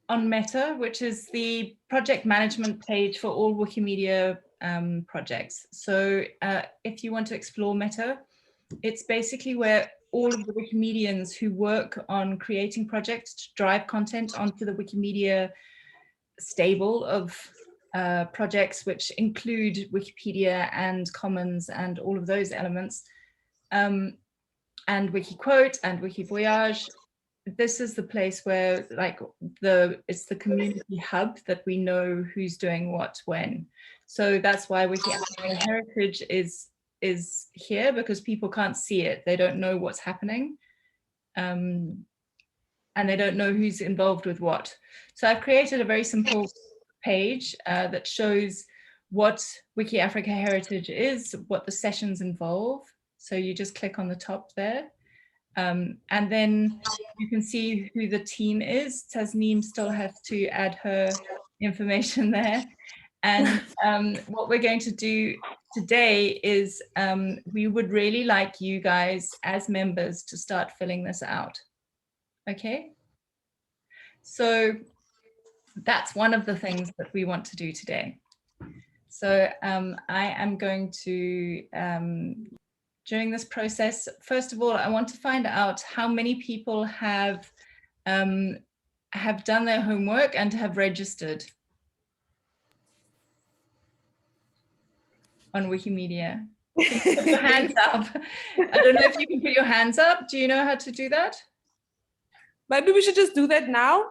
on Meta, which is the project management page for all Wikimedia projects. So if you want to explore Meta, it's basically where all of the Wikimedians who work on creating projects to drive content onto the Wikimedia stable of projects, which include Wikipedia and Commons and all of those elements, and WikiQuote and Wikivoyage. This is the place where it's the community hub that we know who's doing what when. So that's why WikiAfrica Heritage is here, because people can't see it. They don't know what's happening. And they don't know who's involved with what. So I've created a very simple page that shows what WikiAfrica Heritage is, what the sessions involve. So you just click on the top there. And then you can see who the team is. Tasneem still has to add her information there. And what we're going to do today is we would really like you guys as members to start filling this out. Okay? So that's one of the things that we want to do today. So I am going to, during this process, first of all, I want to find out how many people have done their homework and have registered on Wikimedia. Put your hands up. I don't know if you can put your hands up. Do you know how to do that? Maybe we should just do that now.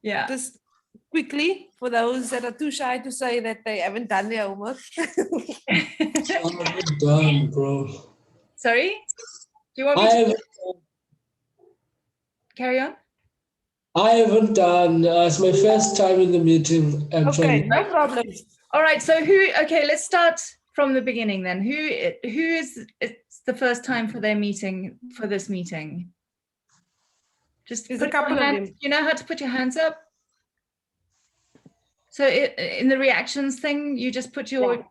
Yeah. Just quickly, for those that are too shy to say that they haven't done their homework. I'm done, bro. Sorry? Do you want me to carry on? I haven't done. It's my first time in the meeting. Okay, no problem. All right. So okay, let's start from the beginning then. Who is it's the first time for their meeting, for this meeting? Just there's a couple of them. You know how to put your hands up? So in the reactions thing, you just put you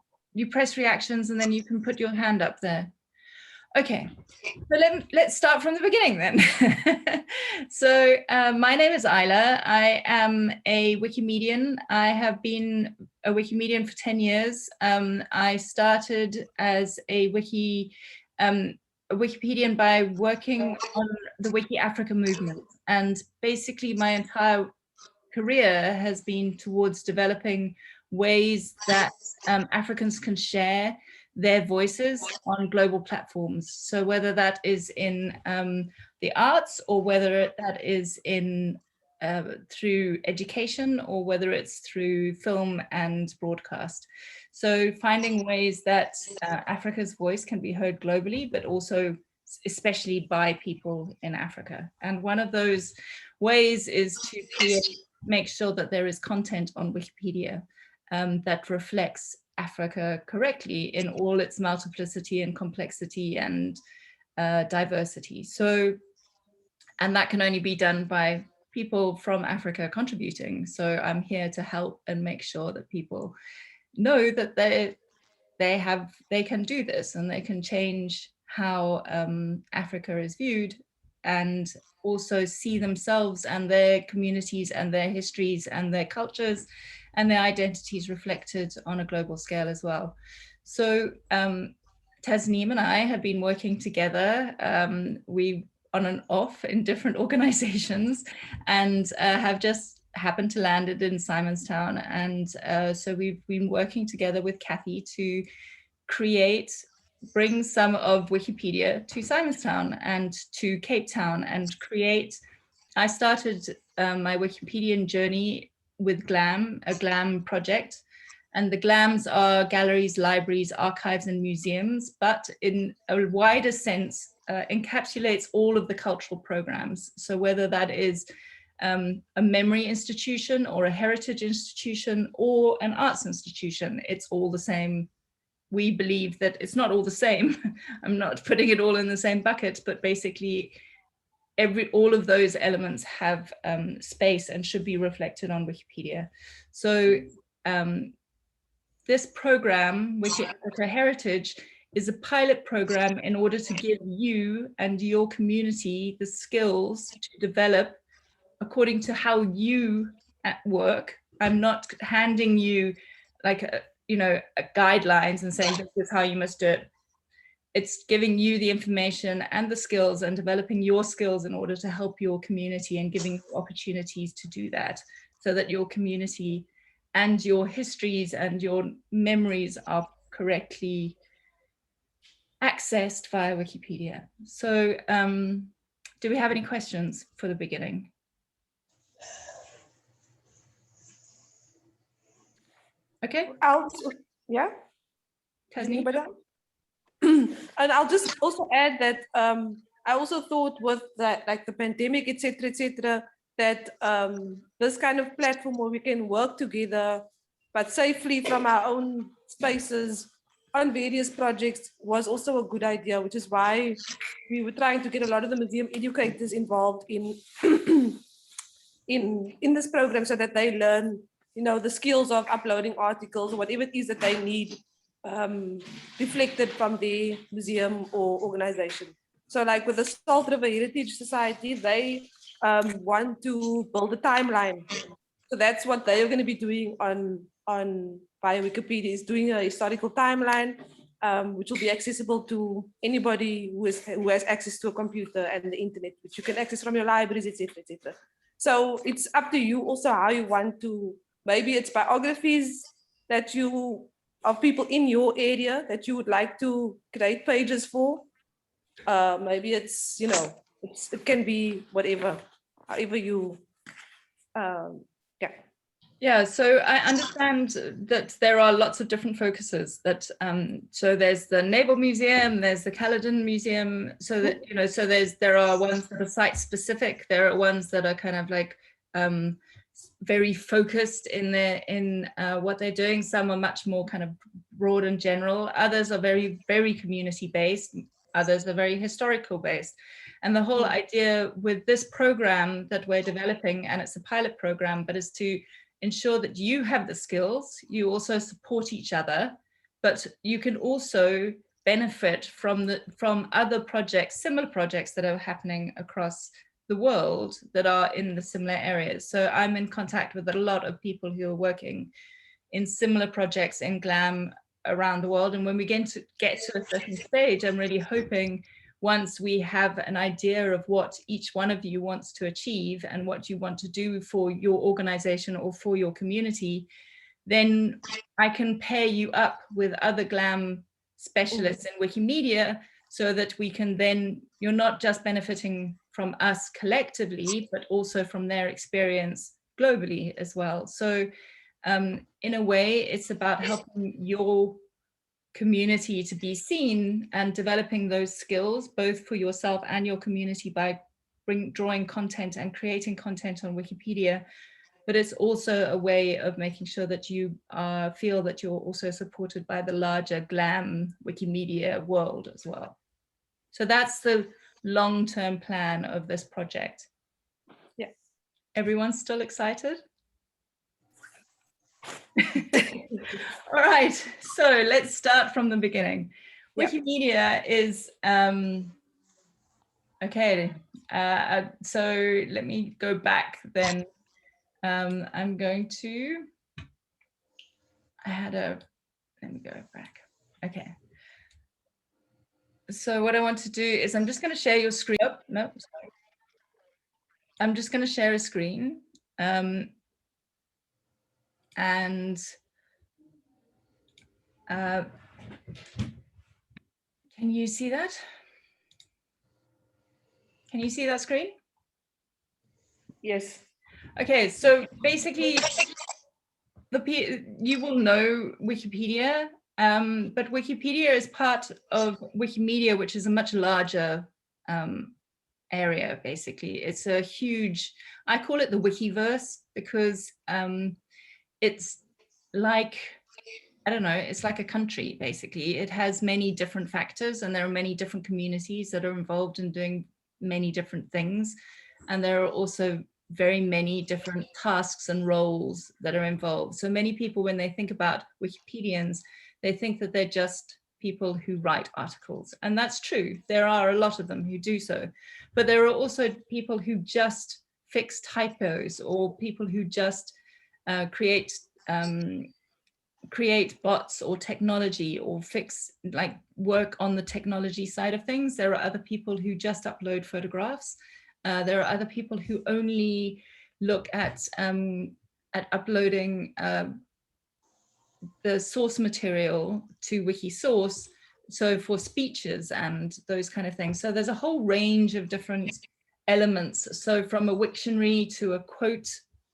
press reactions and then you can put your hand up there. Okay, so let's start from the beginning then. So my name is Isla. I am a Wikimedian. I have been a Wikimedian for 10 years. I started as a Wikipedian by working on the WikiAfrica movement. And basically my entire career has been towards developing ways that Africans can share their voices on global platforms. So whether that is in the arts, or whether that is in through education, or whether it's through film and broadcast. So finding ways that Africa's voice can be heard globally, but also especially by people in Africa. And one of those ways is to make sure that there is content on Wikipedia that reflects Africa correctly in all its multiplicity and complexity and diversity. So, and that can only be done by people from Africa contributing. So I'm here to help and make sure that people know that they can do this, and they can change how Africa is viewed, and also see themselves and their communities and their histories and their cultures and their identities reflected on a global scale as well. So Tasneem and I have been working together, we on and off in different organizations, and have just happened to land it in Simonstown. And so we've been working together with Kathy to bring some of Wikipedia to Simonstown and to Cape Town and create. I started my Wikipedian journey with GLAM, a GLAM project. And the GLAMs are galleries, libraries, archives, and museums, but in a wider sense, encapsulates all of the cultural programs. So whether that is a memory institution or a heritage institution or an arts institution, it's all the same. We believe that it's not all the same. I'm not putting it all in the same bucket, but basically all of those elements have space and should be reflected on Wikipedia. So this program, WikiAfrica Heritage, is a pilot program in order to give you and your community the skills to develop according to how you work. I'm not handing you like guidelines and saying this is how you must do it. It's giving you the information and the skills and developing your skills in order to help your community and giving you opportunities to do that, so that your community and your histories and your memories are correctly accessed via Wikipedia. So do we have any questions for the beginning? Okay. Yeah. Tasneem? And I'll just also add that I also thought with that, like the pandemic, etc., that this kind of platform where we can work together, but safely from our own spaces on various projects was also a good idea, which is why we were trying to get a lot of the museum educators involved in in this program, so that they learn, the skills of uploading articles or whatever it is that they need reflected from the museum or organization. So like with the Salt River Heritage Society, they want to build a timeline. So that's what they are going to be doing on via Wikipedia, is doing a historical timeline, which will be accessible to anybody who has access to a computer and the internet, which you can access from your libraries, etc., etc. So it's up to you also how you want to, maybe it's biographies that you, of people in your area that you would like to create pages for. Maybe it's, it can be whatever, however you, yeah. Yeah, so I understand that there are lots of different focuses. That so there's the Naval Museum, there's the Caledon Museum. So that so there are ones that are site specific. There are ones that are kind of like very focused in what they're doing. Some are much more kind of broad and general. Others are very, very community based. Others are very historical based. And the whole idea with this program that we're developing, and it's a pilot program, but is to ensure that you have the skills, you also support each other, but you can also benefit from other projects, similar projects that are happening across the world that are in the similar areas. So I'm in contact with a lot of people who are working in similar projects in GLAM around the world. And when we get to a certain stage, I'm really hoping, once we have an idea of what each one of you wants to achieve and what you want to do for your organization or for your community, then I can pair you up with other GLAM specialists in Wikimedia, so that we can then, you're not just benefiting from us collectively, but also from their experience globally as well. So in a way, it's about helping your community to be seen and developing those skills, both for yourself and your community, by drawing content and creating content on Wikipedia. But it's also a way of making sure that you feel that you're also supported by the larger GLAM Wikimedia world as well. So that's the long-term plan of this project. Yes. Everyone's still excited? All right, so let's start from the beginning. Wikimedia is okay. So let me go back then. I'm going to. Let me go back. Okay. So what I want to do is I'm just going to share your screen. Oh, no, sorry. I'm just going to share a screen. And can you see that? Can you see that screen? Yes. Okay, so basically, you will know Wikipedia, but Wikipedia is part of Wikimedia, which is a much larger area, basically. It's a huge, I call it the Wikiverse, because it's like, I don't know, it's like a country, basically. It has many different factors, and there are many different communities that are involved in doing many different things. And there are also very many different tasks and roles that are involved. So many people, when they think about Wikipedians, they think that they're just people who write articles. And that's true. There are a lot of them who do so. But there are also people who just fix typos, or people who just create bots or technology, or work on the technology side of things. There are other people who just upload photographs. There are other people who only look at uploading the source material to Wikisource, so for speeches and those kind of things. So there's a whole range of different elements. So from a Wiktionary to a quote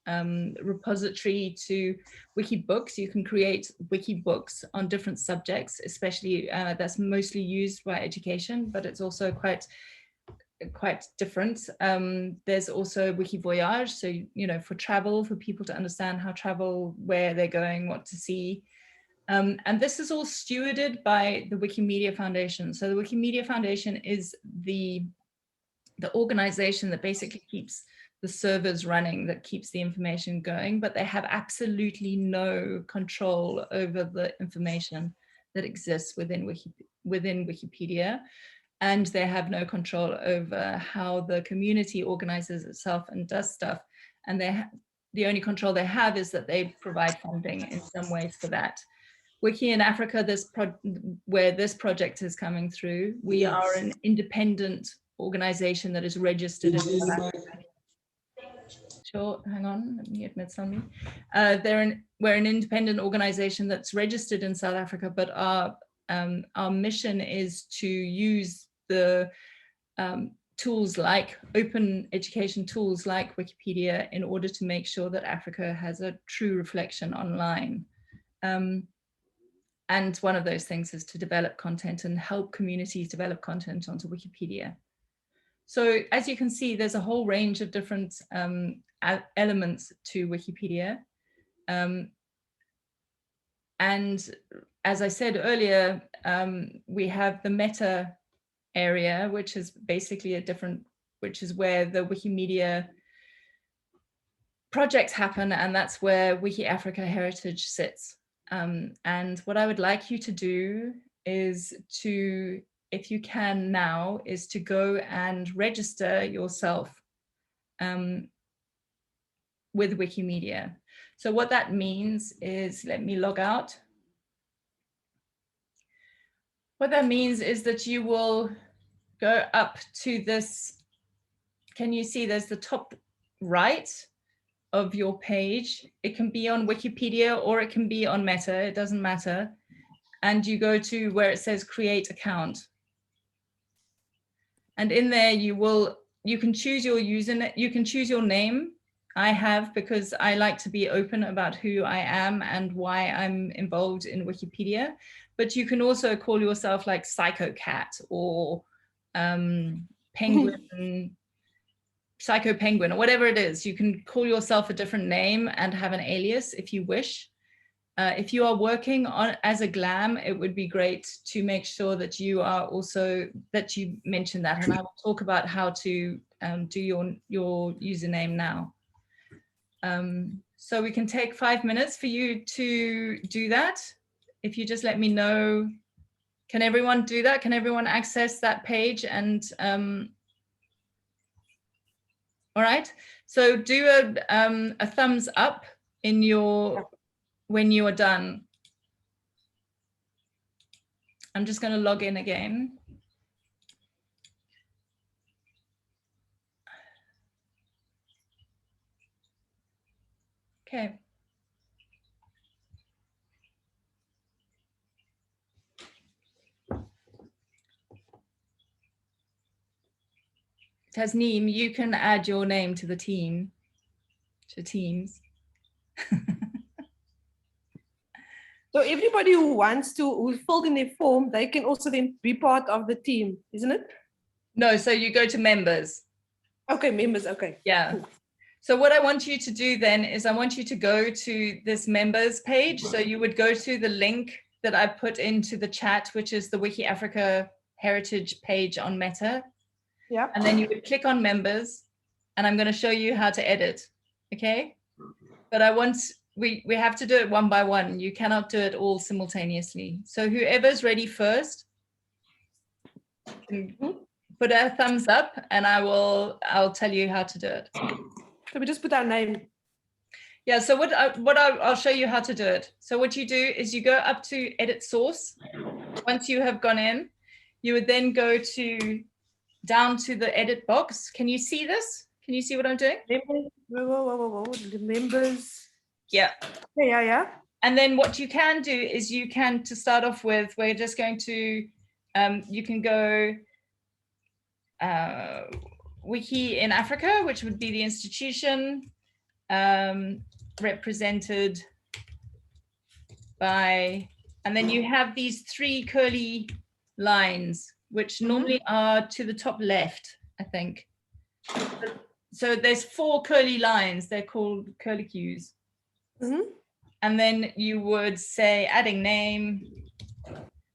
repository to Wikibooks, you can create Wikibooks on different subjects, especially that's mostly used by education, but it's also quite different. There's also Wikivoyage, so for travel, for people to understand how travel, where they're going, what to see. And this is all stewarded by the Wikimedia Foundation. So the Wikimedia Foundation is the organization that basically keeps the servers running, that keeps the information going, but they have absolutely no control over the information that exists within Wikipedia. And they have no control over how the community organizes itself and does stuff. And the only control they have is that they provide funding in some ways for that. Wiki in Africa, where this project is coming through, we are an independent organization that is registered in South Africa. Sure, hang on, let me admit something. We're an independent organization that's registered in South Africa, but our mission is to use the tools like open education tools like Wikipedia in order to make sure that Africa has a true reflection online. And one of those things is to develop content and help communities develop content onto Wikipedia. So as you can see, there's a whole range of different elements to Wikipedia. And as I said earlier, we have the meta area, which is basically which is where the Wikimedia projects happen, and that's where WikiAfrica Heritage sits. And what I would like you to do is to, if you can now, is to go and register yourself with Wikimedia. So what that means is, let me log out. What that means is that you will go up to this, can you see there's the top right of your page. It can be on Wikipedia or it can be on Meta, it doesn't matter. And you go to where it says create account. And in there you can choose your username, you can choose your name. I have, because I like to be open about who I am and why I'm involved in Wikipedia. But you can also call yourself like Psycho Cat or Penguin, Psycho Penguin, or whatever it is. You can call yourself a different name and have an alias if you wish. If you are working on as a GLAM, it would be great to make sure that you are also, that you mention that, and I will talk about how to do your username now. So we can take 5 minutes for you to do that. If you just let me know, can everyone do that? Can everyone access that page? And all right, so do a thumbs up in your, when you are done. I'm just going to log in again. Okay. Tasneem, you can add your name to the team, to Teams. So everybody who wants to, who filled in their form, they can also then be part of the team, isn't it? No, so you go to members. Okay, members, okay. Yeah. Cool. So what I want you to do then is I want you to go to this members page. So you would go to the link that I put into the chat, which is the WikiAfrica Heritage page on Meta. Yeah. And then you would click on members, and I'm going to show you how to edit. Okay. But I want, we have to do it one by one. You cannot do it all simultaneously. So whoever's ready first, put a thumbs up, and I'll tell you how to do it. So we just put our name. Yeah, so I'll show you how to do it. So what you do is you go up to edit source. Once you have gone in, you would then go down to the edit box. Can you see this? Can you see what I'm doing? Whoa. The members. Yeah. Yeah. And then what you can do is you can, to start off with, we're just going to, you can go Wiki in Africa, which would be the institution represented by, and then you have these 3 curly lines, which normally are to the top left, I think. So there's 4 curly lines, they're called curly cues. And then you would say adding name.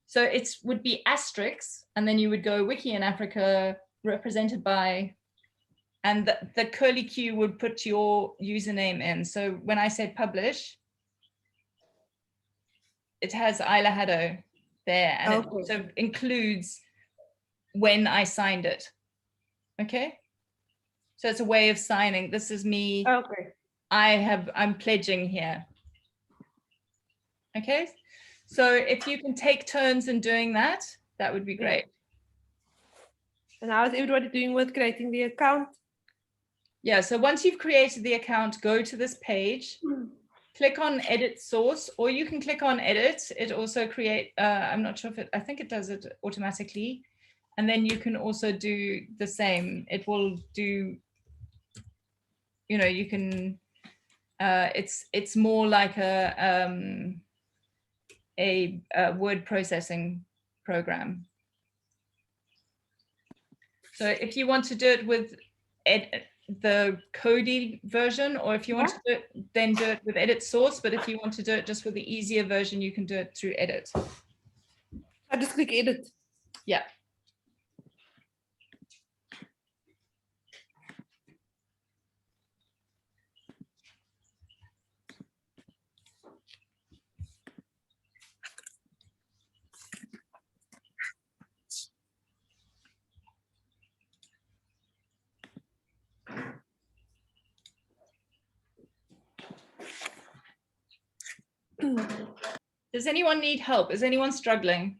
So it would be asterisks, and then you would go Wiki in Africa represented by, and the curly cue would put your username in. So when I say publish, it has Isla Haddo there, and it also includes when I signed it. Okay. So it's a way of signing. This is me. Okay. I'm pledging here. Okay. So if you can take turns in doing that, that would be great. And how is everybody doing with creating the account? Yeah, so once you've created the account, go to this page, click on edit source, or you can click on edit. It also I'm not sure if I think it does it automatically. And then you can also do the same. It will do, you can, it's more like a word processing program. So if you want to do it with the Cody version, or if you want to do it, then do it with edit source. But if you want to do it just with the easier version, you can do it through edit. I just click edit. Yeah. Does anyone need help? Is anyone struggling?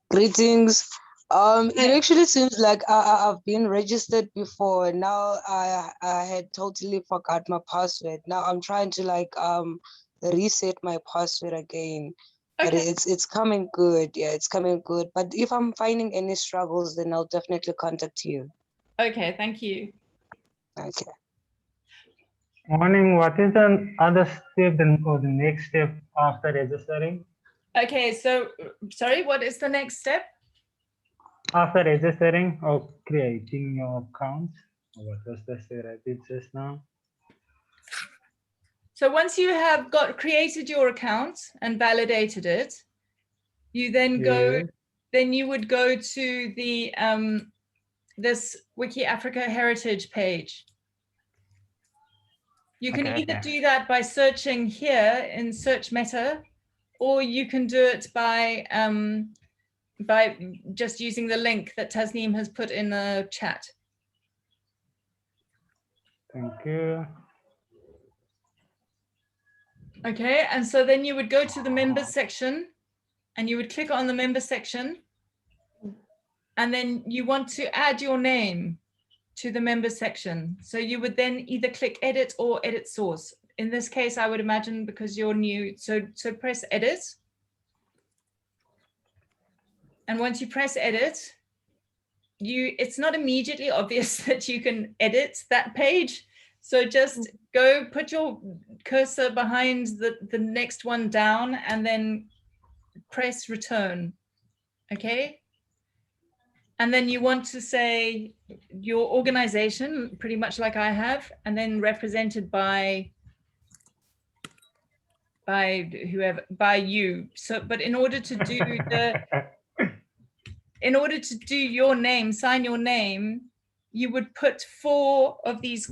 Greetings. It actually seems like I've been registered before. Now I had totally forgot my password. Now I'm trying to reset my password again. But Okay. it's coming good. Yeah, it's coming good. But if I'm finding any struggles, then I'll definitely contact you. Okay, thank you. Okay. Morning. What is the other step or the next step after registering? Okay, so sorry, what is the next step? After registering or creating your account? What was the step I did just now? So once you have created your account and validated it, you then you would go to the this WikiAfrica heritage page. You can either do that by searching here in search meta, or you can do it by just using the link that Tasneem has put in the chat. Thank you. Okay, and so then you would go to the members section and you would click on the members section, and then you want to add your name to the members section. So you would then either click edit or edit source. In this case, I would imagine because you're new, so press edit. And once you press edit, it's not immediately obvious that you can edit that page. So just go put your cursor behind the next one down and then press return. Okay. And then you want to say your organization, pretty much like I have, and then represented by you. So, but in order to do your name, sign your name, you would put 4 of these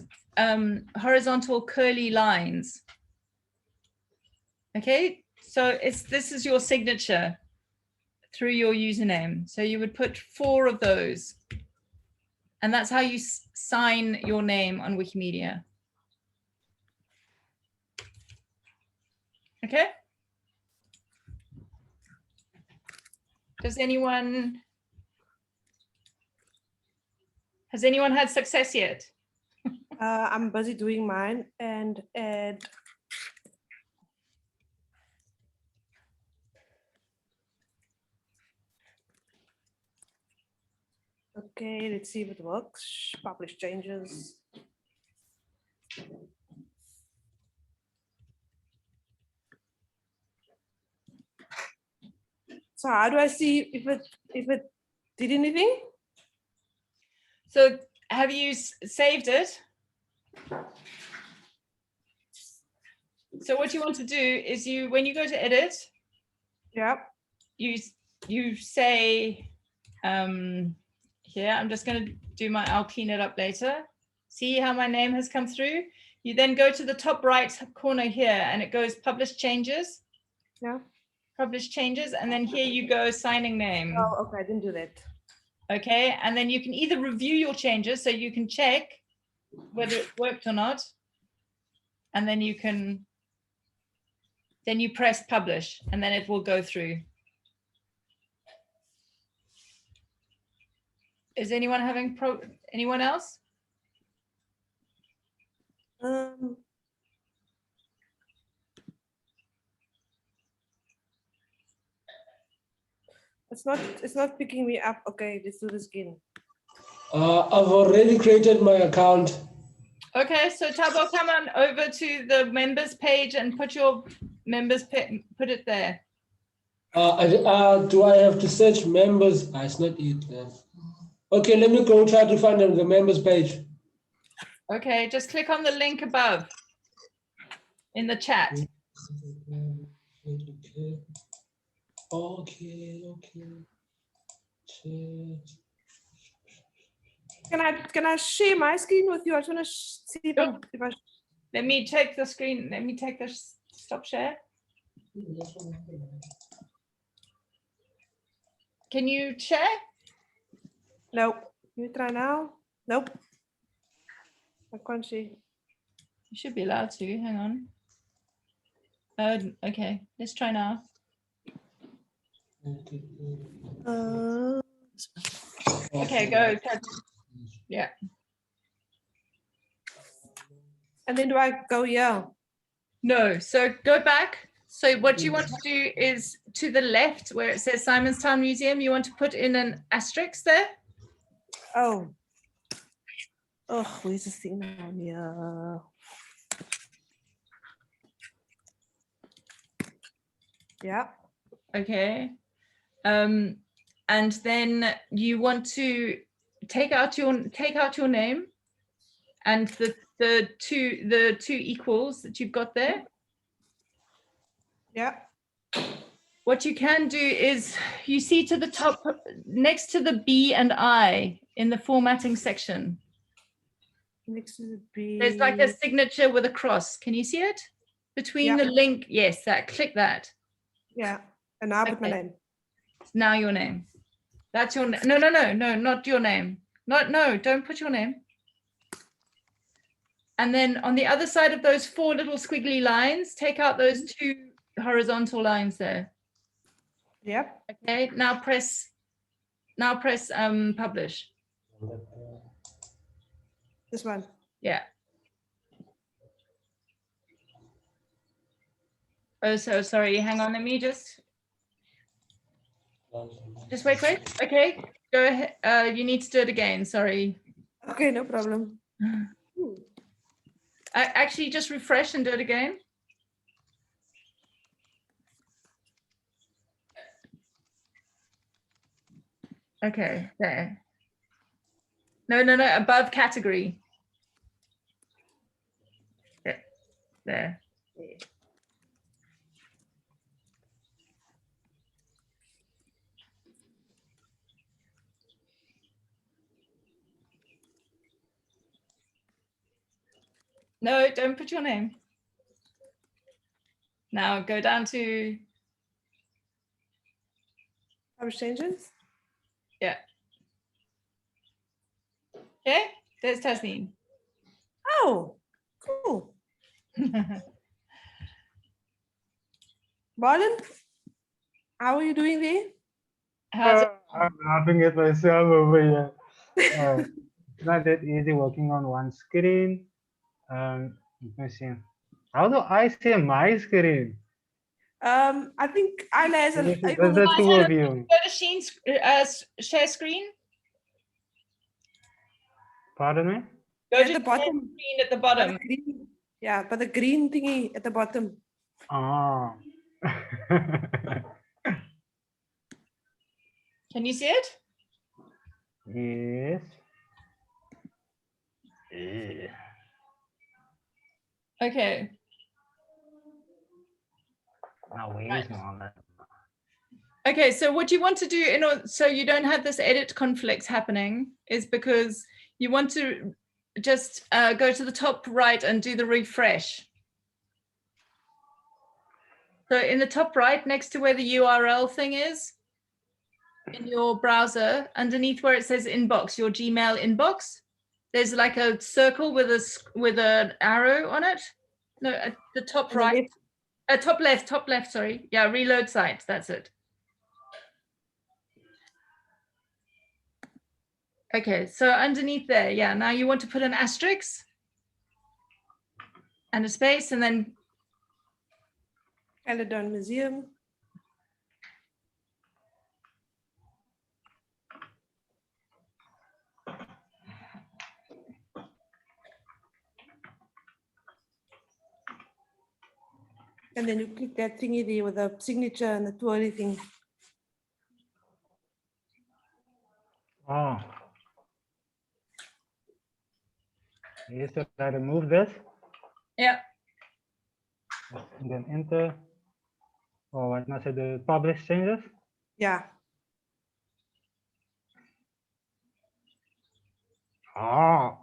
horizontal curly lines. Okay, So this is your signature through your username. So you would put 4 of those. And that's how you sign your name on Wikimedia. Okay. Has anyone had success yet? I'm busy doing mine and add. Okay, let's see if it works. Publish changes. So how do I see if it did anything? So have you saved it? So what you want to do is when you go to edit, Yeah. you say, here, I'm just going to do I'll clean it up later. See how my name has come through? You then go to the top right corner here and it goes publish changes. Yeah. Publish changes. And then here you go signing name. Oh, okay, I didn't do that. Okay. And then you can either review your changes so you can check whether it worked or not. And then you press publish and then it will go through. Is anyone having anyone else? It's not picking me up. Okay, let's do this again. I've already created my account. Okay, so Tabo, come on over to the members page and put your members put it there. Do I have to search members? It's not it. Okay, let me go try to find the members page. Okay, just click on the link above in the chat. Okay. Can I share my screen with you? I just want to see if I. Let me take the screen. Let me take the stop share. Can you share? Nope. You try now. Nope. I can't see. You should be allowed to. Hang on. Okay, let's try now. Okay, go. Yeah. And then do I go here? No, so go back. So what you want to do is to the left where it says Simonstown Museum, you want to put in an asterisk there. Oh. Oh, where's the thing down here? Yeah. Okay. And then you want to take out your name and the two equals that you've got there. Yeah. What you can do is you see to the top next to the B and I in the formatting section. Next to the B. There's like a signature with a cross. Can you see it? Between the link. Yes, click that. Yeah. And now put my name. Now your name. That's your name. No, not your name. No, don't put your name. And then on the other side of those 4 little squiggly lines, take out those 2 horizontal lines there. Yep. Okay, now press publish. This one. Yeah. Oh, so sorry. Hang on. Let me just wait. Okay, go ahead. You need to do it again. Sorry. Okay, no problem. Actually, just refresh and do it again. Okay, there. No, above category. Yeah, there. No, don't put your name. Now go down to, Publish changes. yeah. Okay, there's Tasneem. Oh, cool. Marlon, how are you doing there? How's it? I'm laughing at myself over here. It's not that easy working on one screen. Let me see. How do I see my screen? I think Ayla has a. There's the two of you. Go to share screen. Pardon me? Go At to the share bottom. screen at the By the bottom. green- Yeah, but the green thingy at the bottom. Ah. Can you see it? Yes. Yeah. Okay. Now where's Marlon? Okay, so what you want to do in order so you don't have this edit conflict happening is because you want to just go to the top right and do the refresh. So in the top right, next to where the URL thing is in your browser, underneath where it says inbox, your Gmail inbox, there's like a circle with an arrow on it. No, at the top On the right, left. top left, sorry. Yeah, reload site, that's it. Okay, so underneath there, yeah, now you want to put an asterisk and a space and then, Caledon Museum. And then you click that thingy there with the signature and the twirly thing. Oh. Yes, so I remove this yeah, and then enter. Or what must I do? Publish changes? Yeah. Oh.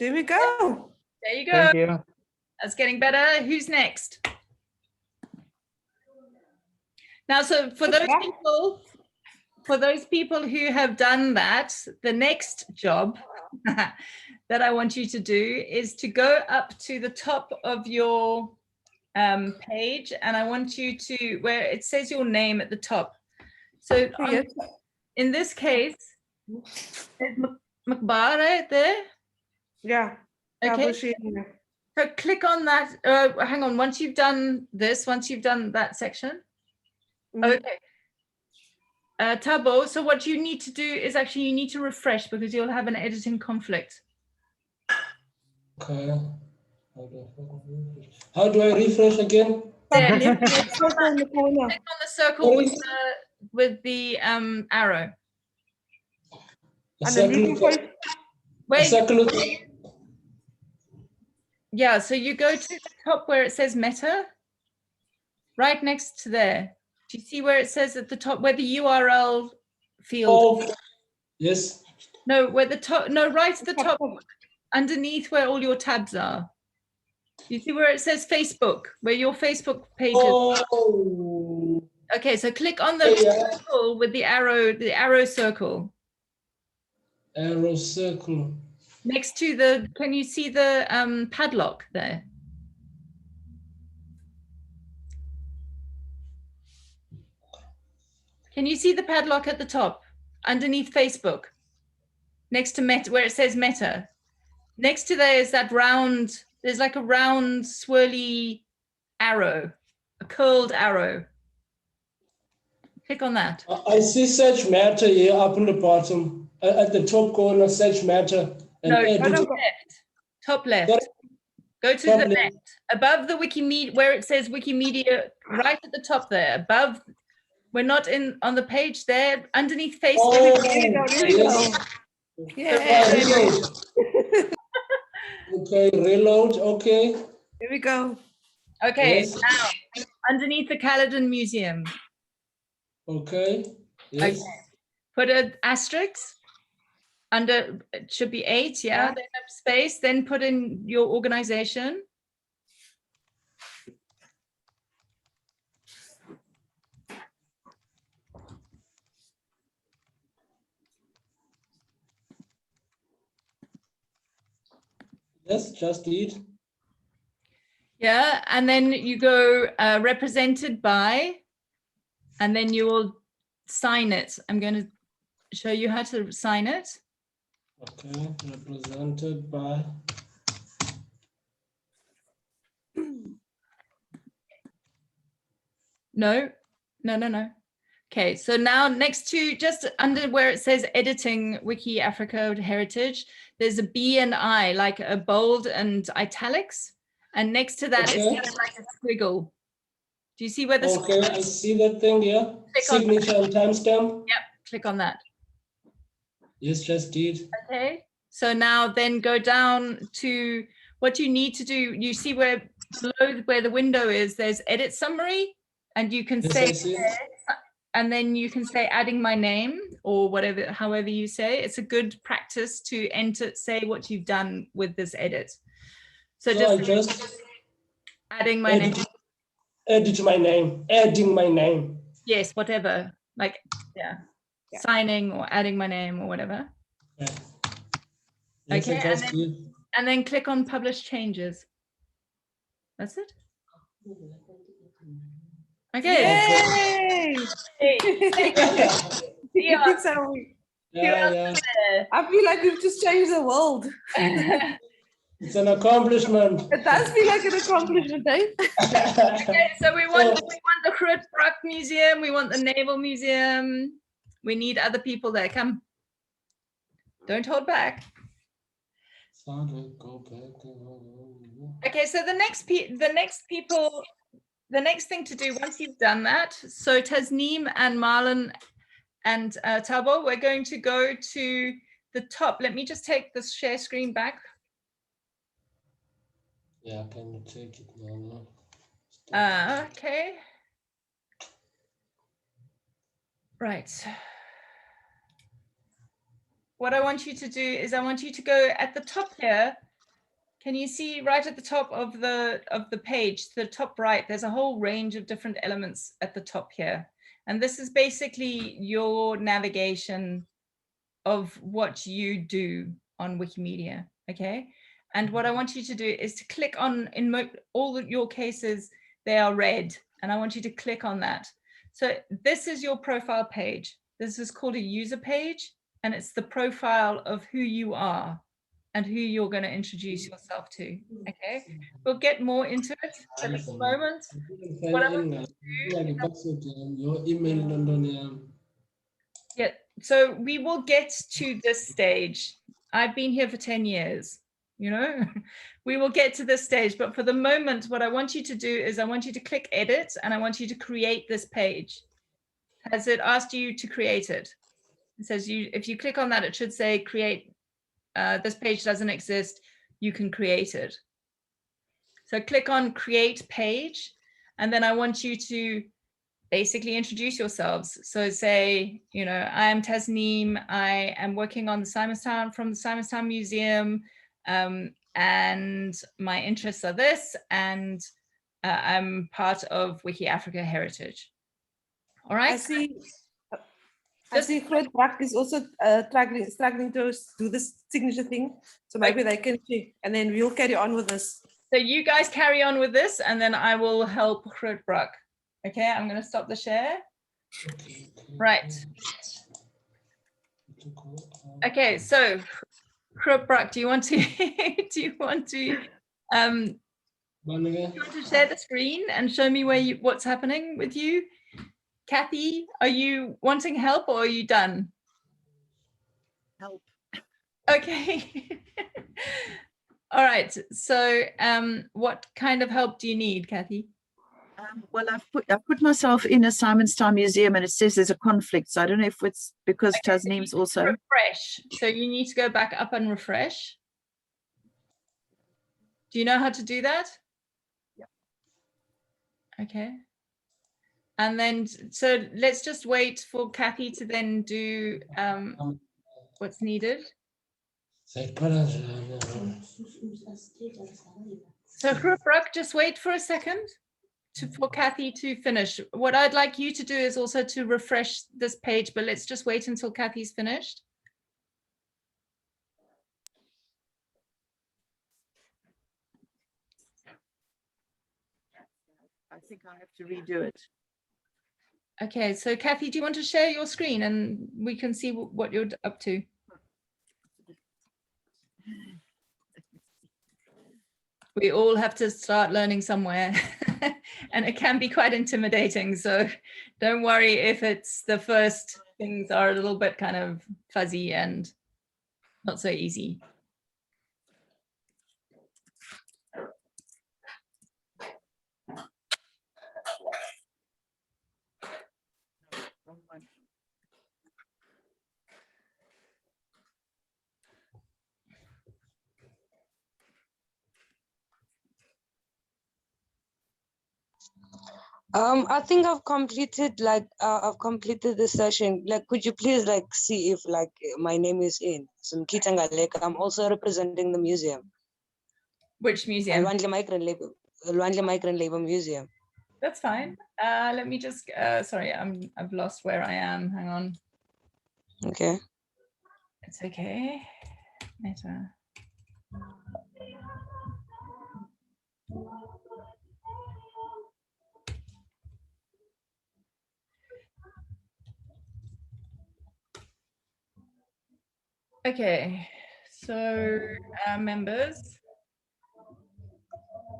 There we go. there you go. Thank you. That's getting better. Who's next? Now, so for those people who have done that, the next job that I want you to do is to go up to the top of your page, and I want you to, where it says your name at the top. So Yes. in this case, there's Makbar right there. Yeah. Okay. Publishing. So click on that. Hang on. Once you've done this, once you've done that section. Mhm. Okay. Tabo, so what you need to do is actually you need to refresh because you'll have an editing conflict. Okay. How do I refresh again? There, Top left, red circle in the corner. click on the circle with the arrow. A Underneath circle. your face. A Wait, circle. yeah, so you go to the top where it says meta, right next to there. Do you see where it says at the top where the URL field? Oh, yes. No, where the top, no, right at the top, Top. underneath where all your tabs are. You see where it says Facebook, where your Facebook page is? Oh, Okay, so click on the yeah. circle with the arrow circle. Arrow circle. Next to the, can you see the padlock there? Can you see the padlock at the top, underneath Facebook? Next to Meta, where it says Meta. Next to there is that round, there's like a round swirly arrow, a curled arrow. Click on that. I see search matter here up in the bottom, at the top corner, search matter. And No, edit. top left. Sorry? Go to Top the left. left. Above the Wikimedia, where it says Wikimedia, right at the top there, above, we're not in on the page there, underneath Facebook. Oh, There we go. yes. Yeah. Reload. Okay, reload. Okay. Here we go. Okay, Yes. now underneath the Caledon Museum, Okay. Yes. put an asterisk under, it should be 8, yeah, Yeah. then have space, then put in your organization. Yes, just did. Yeah, and then you go represented by, and then you will sign it. I'm going to show you how to sign it. Okay, represented by. No. Okay, so now next to, just under where it says editing WikiAfrica Heritage, there's a B and I, like a bold and italics. And next to that is Okay. kind of like a squiggle. Do you see where the Okay, squiggle I is? see that thing, yeah. Click on that. Signature and timestamp. Yep, click on that. Yes, just did. Okay, so now then go down to what you need to do. You see where below where the window is, there's edit summary, and you can Yes, I say, see it. and then you can say adding my name or whatever, however you say. It's a good practice to enter, say what you've done with this edit. So So I just just adding my name. edit my name, adding my name. Yes, whatever, like, yeah, Yeah. signing or adding my name or whatever. Okay. Yes, Okay, I just did. And then click on publish changes. That's it. Okay. Yay! Yeah. Thanks, Harry. Yeah. I feel like we've just changed the world. It's an accomplishment. It does feel like an accomplishment, eh? Okay, so we want the Grootbrak Museum, we want the Naval Museum. We need other people there. Come. Don't hold back. So do I go back? Okay, so the next thing to do once you've done that, so Tasneem and Marlon and Tabo, we're going to go to the top. Let me just take this share screen back. Yeah, can you take it now? Okay. Right. What I want you to do is I want you to go at the top here. Can you see right at the top of the page, to the top right, there's a whole range of different elements at the top here. And this is basically your navigation of what you do on Wikimedia, okay? And what I want you to do is to click on, in all of your cases, they are red, and I want you to click on that. So this is your profile page. This is called a user page, and it's the profile of who you are and who you're going to introduce yourself to, okay? We'll get more into it, but at the moment, what I want you to do, your email, London. yeah, so we will get to this stage. I've been here for 10 years, you know, we will get to this stage, but for the moment, what I want you to do is I want you to click edit and I want you to create this page. Has it asked you to create it? It says if you click on that, it should say create, this page doesn't exist, you can create it. So click on create page, and then I want you to basically introduce yourselves. So say, you know, I am Tasneem, I am working on the from the Simonstown Museum, and my interests are this, and I'm part of WikiAfrica Heritage. All right. I see Grootbrak is also struggling to do this signature thing. So maybe they can check, and then we'll carry on with this. So you guys carry on with this, and then I will help Grootbrak. Okay, I'm going to stop the share. Right. Okay, so Grootbrak, do you want to share the screen and show me what's happening with you? Kathy, are you wanting help or are you done? Help. Okay. All right. So what kind of help do you need, Kathy? Well, I've put myself in a Simonstown Museum and it says there's a conflict. So I don't know if it's because Tasneem's also. Refresh. So you need to go back up and refresh. Do you know how to do that? Yeah. Okay. And then, so let's just wait for Kathy to then do what's needed. So Brooke, just wait for a second for Kathy to finish. What I'd like you to do is also to refresh this page, but let's just wait until Kathy's finished. I think I have to redo it. Okay, so Kathy, do you want to share your screen and we can see what you're up to? We all have to start learning somewhere and it can be quite intimidating. So don't worry if it's the first things are a little bit kind of fuzzy and not so easy. Wrong one. I think I've completed the session. Like, could you please like see if like my name is in Simkita Ngaleka? I'm also representing the museum. Which museum? Lwandle Migrant Labor Museum. That's fine. Let me just, sorry, I've lost where I am. Hang on. Okay. It's okay. Meta. Okay, so members.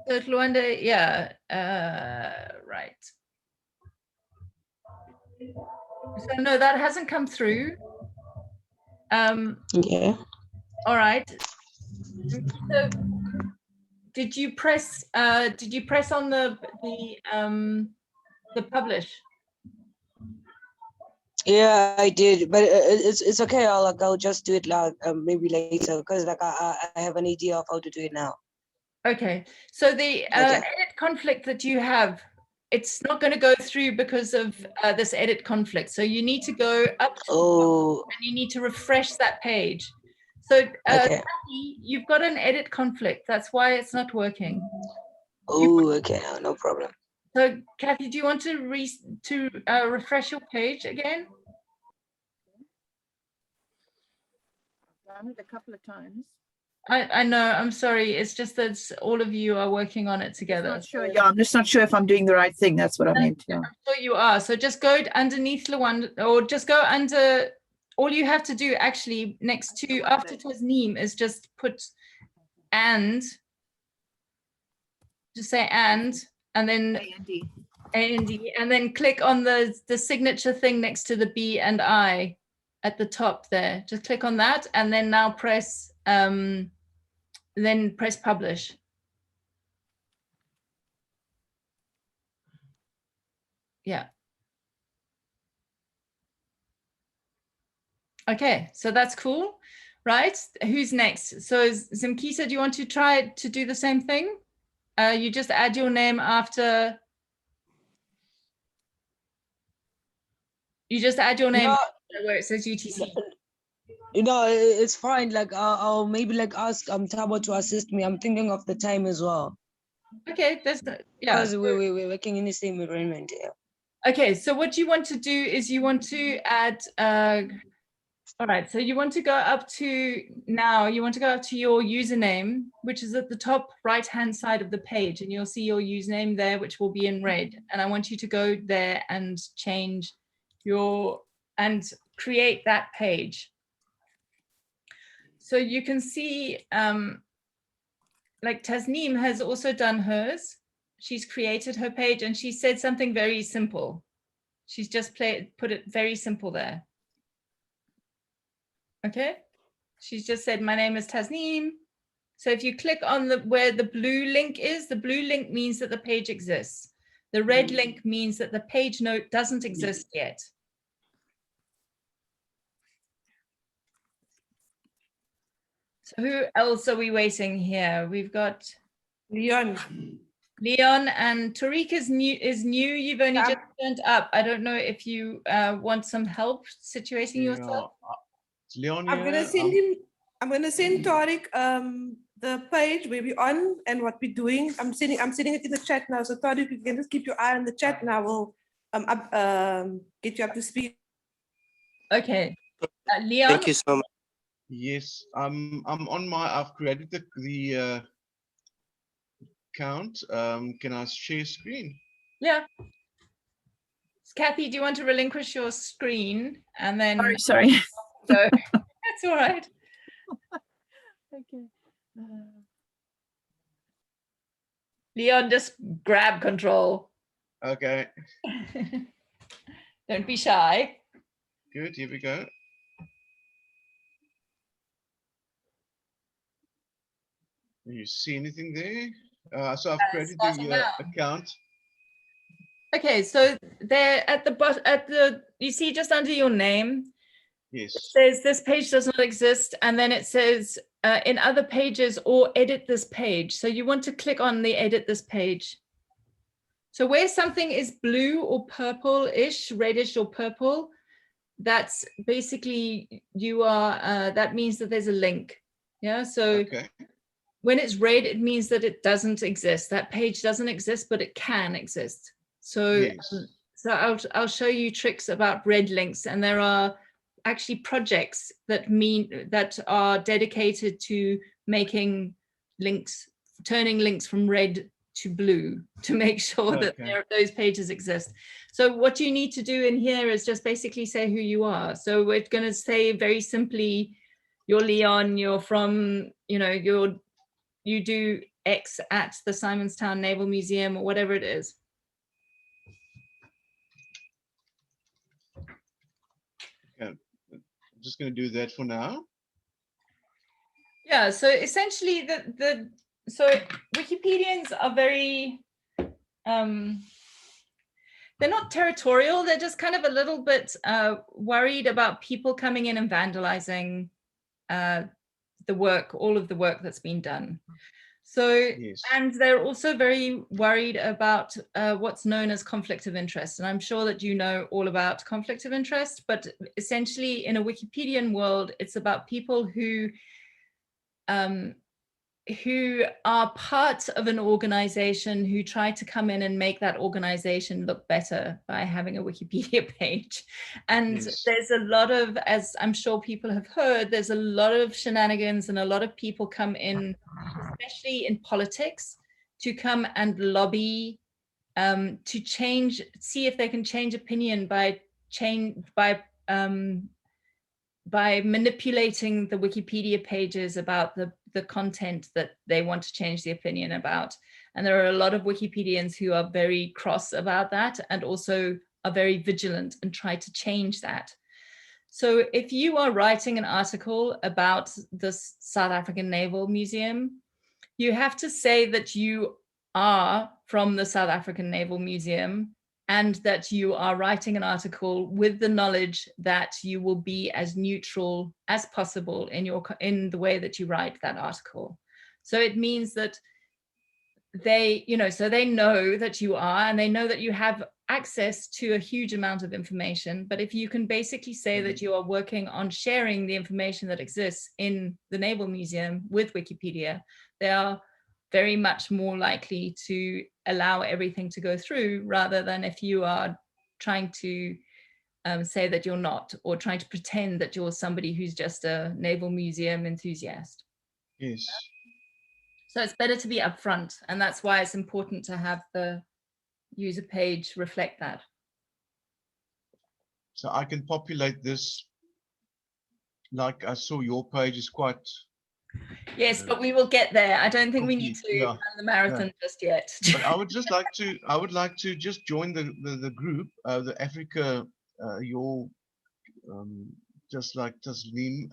So Luanda, yeah, right. So no, that hasn't come through. Yeah. All right. So did you press on the publish? Yeah, I did, but it's okay. I'll just do it maybe later because like I have an idea of how to do it now. Okay, so the Okay. edit conflict that you have, it's not going to go through because of this edit conflict. So you need to go up to Oh, and you need to refresh that page. So okay. Kathy, you've got an edit conflict. That's why it's not working. Oh, okay. No problem. So Kathy, do you want to refresh your page again? I've done it a couple of times. I know, I'm sorry. It's just that all of you are working on it together. Not sure. Yeah, I'm just not sure if I'm doing the right thing. That's what I meant. Yeah. I'm sure you are. So just go underneath Lwanda, or just go under. All you have to do actually next to after Tasneem is just put and. Just say and then A&D. A&D, and then click on the signature thing next to the B and I at the top there. Just click on that and then now press publish. Yeah. Okay, so that's cool, right? Who's next? So Zimkisa, do you want to try to do the same thing? You just add your name after. You just add your name where it says UTC. No, it's fine. Like I'll maybe like ask Tabo to assist me. I'm thinking of the time as well. Okay, that's yeah. Because we're working in the same environment. Yeah. Okay, so what you want to do is you want to add. All right, so you want to go up to now. You want to go up to your username, which is at the top right-hand side of the page, and you'll see your username there, which will be in red. And I want you to go there and change and create that page. So you can see, like Tasneem has also done hers. She's created her page and she said something very simple. She's just put it very simple there. Okay. She's just said, my name is Tasneem. So if you click on where the blue link is, the blue link means that the page exists. The red link means that the page note doesn't exist yet. So who else are we waiting here? We've got Leon. Leon and Tariq is new. You've only just turned up. I don't know if you want some help situating yourself. Leon I'm here. gonna send him. I'm gonna send Tariq the page where we're on and what we're doing. I'm sending it in the chat now. So Tariq, you can just keep your eye on the chat and I will get you up to speed. Okay. Leon? Thank you so much. Yes, I'm on my. I've created the account. Can I share screen? Yeah. Kathy, do you want to relinquish your screen and then Sorry. go? That's all right. Okay. Leon, just grab control. Okay, Don't be shy. good. Here we go. Do you see anything there? So I've created starting the now. account. Okay, so there at the bottom, you see just under your name, Yes. it says this page does not exist, and then it says in other pages or edit this page. So you want to click on the edit this page. So where something is blue or purple-ish, reddish or purple, that's basically that means that there's a link. Yeah, so Okay. when it's red, it means that it doesn't exist. That page doesn't exist, but it can exist. So, Yes. so I'll show you tricks about red links, and there are actually projects that are dedicated to making links, turning links from red to blue to make sure that those pages exist. So what you need to do in here is just basically say who you are. So we're going to say very simply, you're Leon, you're from, you do X at the Simonstown Naval Museum or whatever it is. Okay. I'm just going to do that for now. Yeah, so essentially so Wikipedians are very, they're not territorial, they're just kind of a little bit worried about people coming in and vandalizing the work, all of the work that's been done. So, Yes. and they're also very worried about what's known as conflict of interest. And I'm sure that you know all about conflict of interest, but essentially in a Wikipedian world, it's about people who are part of an organization who try to come in and make that organization look better by having a Wikipedia page. And Yes. there's a lot of, as I'm sure people have heard, there's a lot of shenanigans and a lot of people come in, especially in politics, to come and lobby to change, see if they can change opinion by manipulating the Wikipedia pages about the content that they want to change the opinion about. And there are a lot of Wikipedians who are very cross about that and also are very vigilant and try to change that. So if you are writing an article about the South African Naval Museum, you have to say that you are from the South African Naval Museum and that you are writing an article with the knowledge that you will be as neutral as possible in the way that you write that article. So it means that they know that you are, and they know that you have access to a huge amount of information. But if you can basically say that you are working on sharing the information that exists in the Naval Museum with Wikipedia, they are very much more likely to allow everything to go through, rather than if you are trying to say that you're not, or trying to pretend that you're somebody who's just a Naval Museum enthusiast. Yes. So it's better to be upfront, and that's why it's important to have the user page reflect that. So I can populate this like I saw your page is quite. Yes, but we will get there. I don't think we need to Yeah. run the marathon just yet. But I would just like to. I would like to just join the group, the Africa. Your just like Tasneem.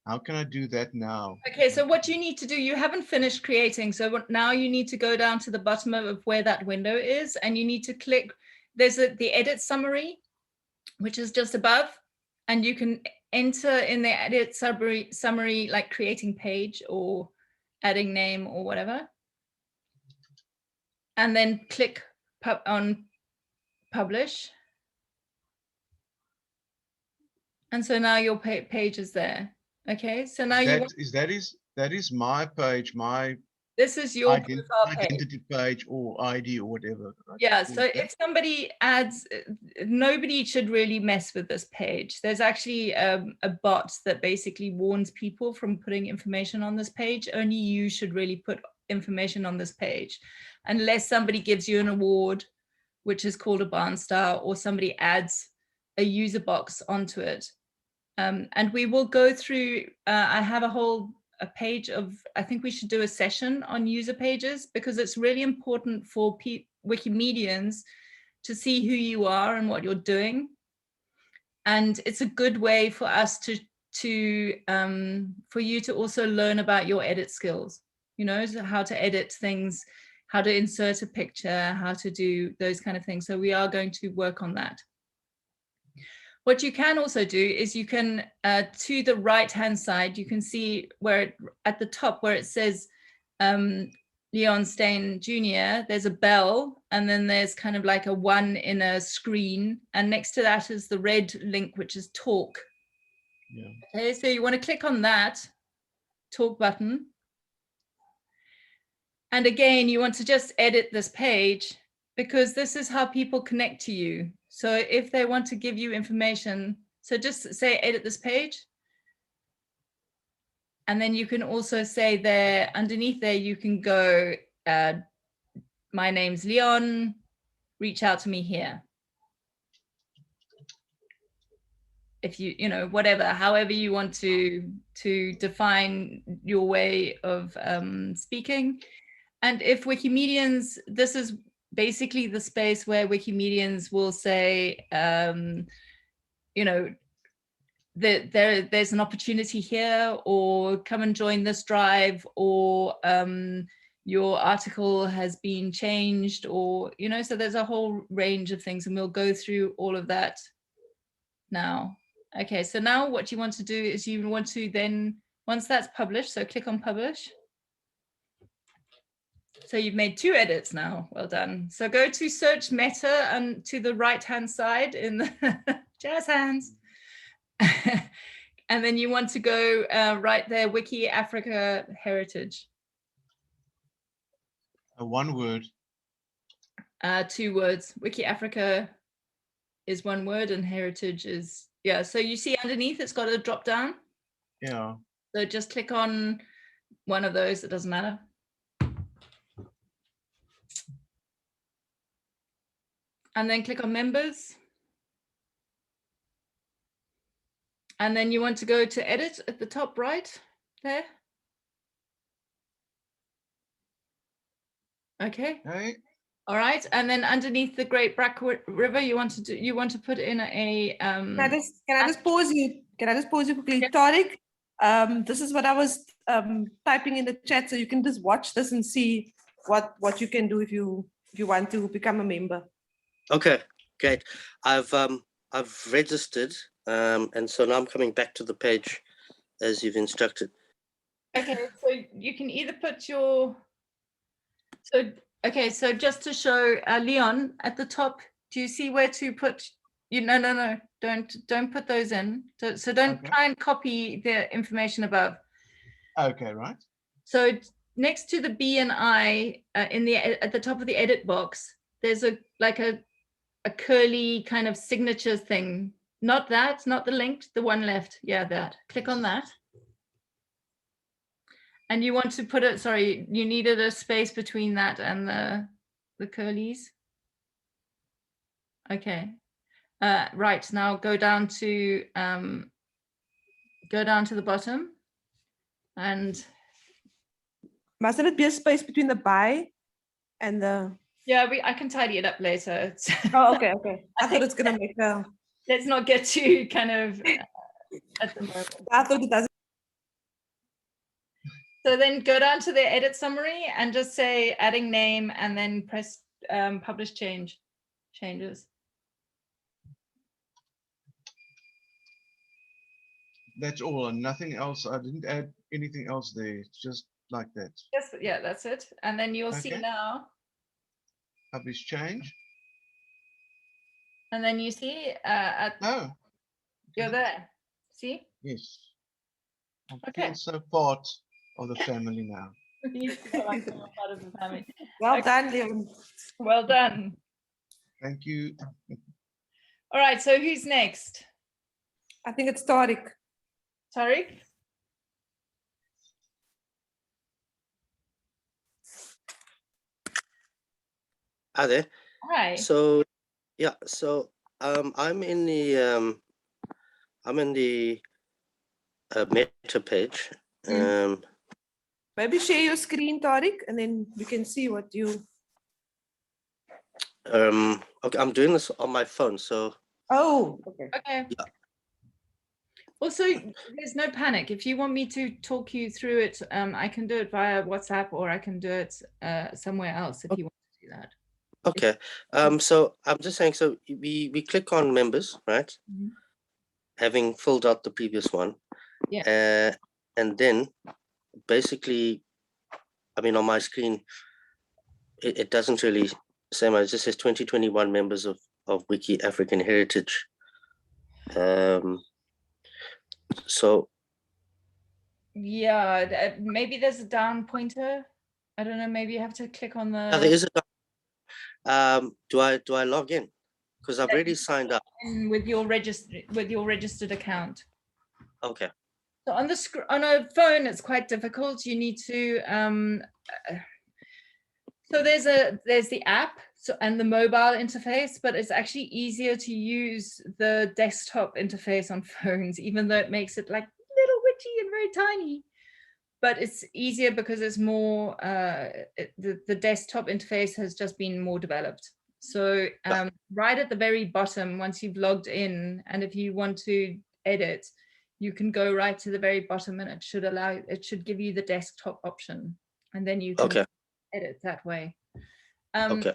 How can I do that now? Okay, so what you need to do, you haven't finished creating. So now you need to go down to the bottom of where that window is, and you need to click. There's the edit summary, which is just above, and you can enter in the edit summary like creating page or adding name or whatever, and then click on publish. And so now your page is there. Okay, so now you that is my page, my this is your profile page. identity page or ID or whatever. Right? Yeah, so if somebody adds, nobody should really mess with this page. There's actually a bot that basically warns people from putting information on this page. Only you should really put information on this page, unless somebody gives you an award, which is called a Barn Star, or somebody adds a user box onto it. And we will go through, I have a page of, I think we should do a session on user pages, because it's really important for Wikimedians to see who you are and what you're doing. And it's a good way for us for you to also learn about your edit skills, you know, so how to edit things, how to insert a picture, how to do those kind of things. So we are going to work on that. What you can also do is you can, to the right-hand side, you can see at the top where it says Leon Stein Jr., there's a bell, and then there's kind of like a 1 in a screen, and next to that is the red link, which is talk. Yeah. Okay, so you want to click on that talk button. And again, you want to just edit this page, because this is how people connect to you. So if they want to give you information, so just say edit this page. And then you can also say there, underneath there, you can go, my name's Leon, reach out to me here. If you know, whatever, however you want to define your way of speaking. And if Wikimedians, this is basically the space where Wikimedians will say, you know, that there's an opportunity here, or come and join this drive, or your article has been changed, or, you know, so there's a whole range of things, and we'll go through all of that now. Okay, so now what you want to do is you want to then, once that's published, so click on publish. So you've made 2 edits now. Well done. So go to search meta and to the right-hand side in the jazz hands. And then you want to go right there, WikiAfrica heritage. 1 word. 2 words. WikiAfrica is 1 word and heritage is, yeah. So you see underneath it's got a drop down. Yeah. So just click on one of those, it doesn't matter. And then click on members. And then you want to go to edit at the top right there. Okay. Hey. All right. And then underneath the Great Black River, you want to put in a Can I just pause you? Can I just pause you quickly? Yeah. Tariq, this is what I was typing in the chat, so you can just watch this and see what you can do if you want to become a member. Okay, great. I've registered, and so now I'm coming back to the page as you've instructed. Okay, so you can either put your, okay, so just to show Leon at the top, do you see where to put, no, don't put those in. So don't try and copy the information above. Okay, right. So next to the B and I at the top of the edit box, there's a curly kind of signature thing. Not that, not the link, the one left. Yeah, that. Click on that. And you want to put it, sorry, you needed a space between that and the curlies. Okay. Right, now go down to the bottom, and mustn't it be a space between the by and the, yeah, I can tidy it up later. oh, okay. I thought it's gonna make a, let's not get too kind of at the moment. I thought it doesn't. So then go down to the edit summary and just say adding name, and then press publish changes. That's all, and nothing else. I didn't add anything else there. It's just like that. Yes, yeah, that's it. And then you'll see now. Publish change. And then you see Oh. you're there. See? Yes. I Okay. feel so part of the family now. You feel like you're part of the family. Well Okay. done, Leon. Well done. Thank you. All right, so who's next? I think it's Tariq. Tariq? Hi there. Hi. So yeah, so I'm in the meta page. Maybe share your screen, Tariq, and then we can see what you. Okay, I'm doing this on my phone, so Oh, okay. Okay. Also, there's no panic. If you want me to talk you through it, I can do it via WhatsApp, or I can do it somewhere else if you want to do that. okay. So I'm just saying, so we click on members, right? Mhm. Having filled out the previous one. Yeah. And then basically, I mean, on my screen, it doesn't really say much. It just says 2021 members of WikiAfrican Heritage. So Yeah, maybe there's a down pointer. I don't know, maybe you have to click on there the is a do I log in? Because I've already signed up. with your registered account. Okay. So on the on a phone, it's quite difficult. You need to so there's the app and the mobile interface, but it's actually easier to use the desktop interface on phones, even though it makes it like little witchy and very tiny. But it's easier because it's more the desktop interface has just been more developed. So right at the very bottom, once you've logged in, and if you want to edit, you can go right to the very bottom, and it should give you the desktop option, and then you can edit that way. Okay.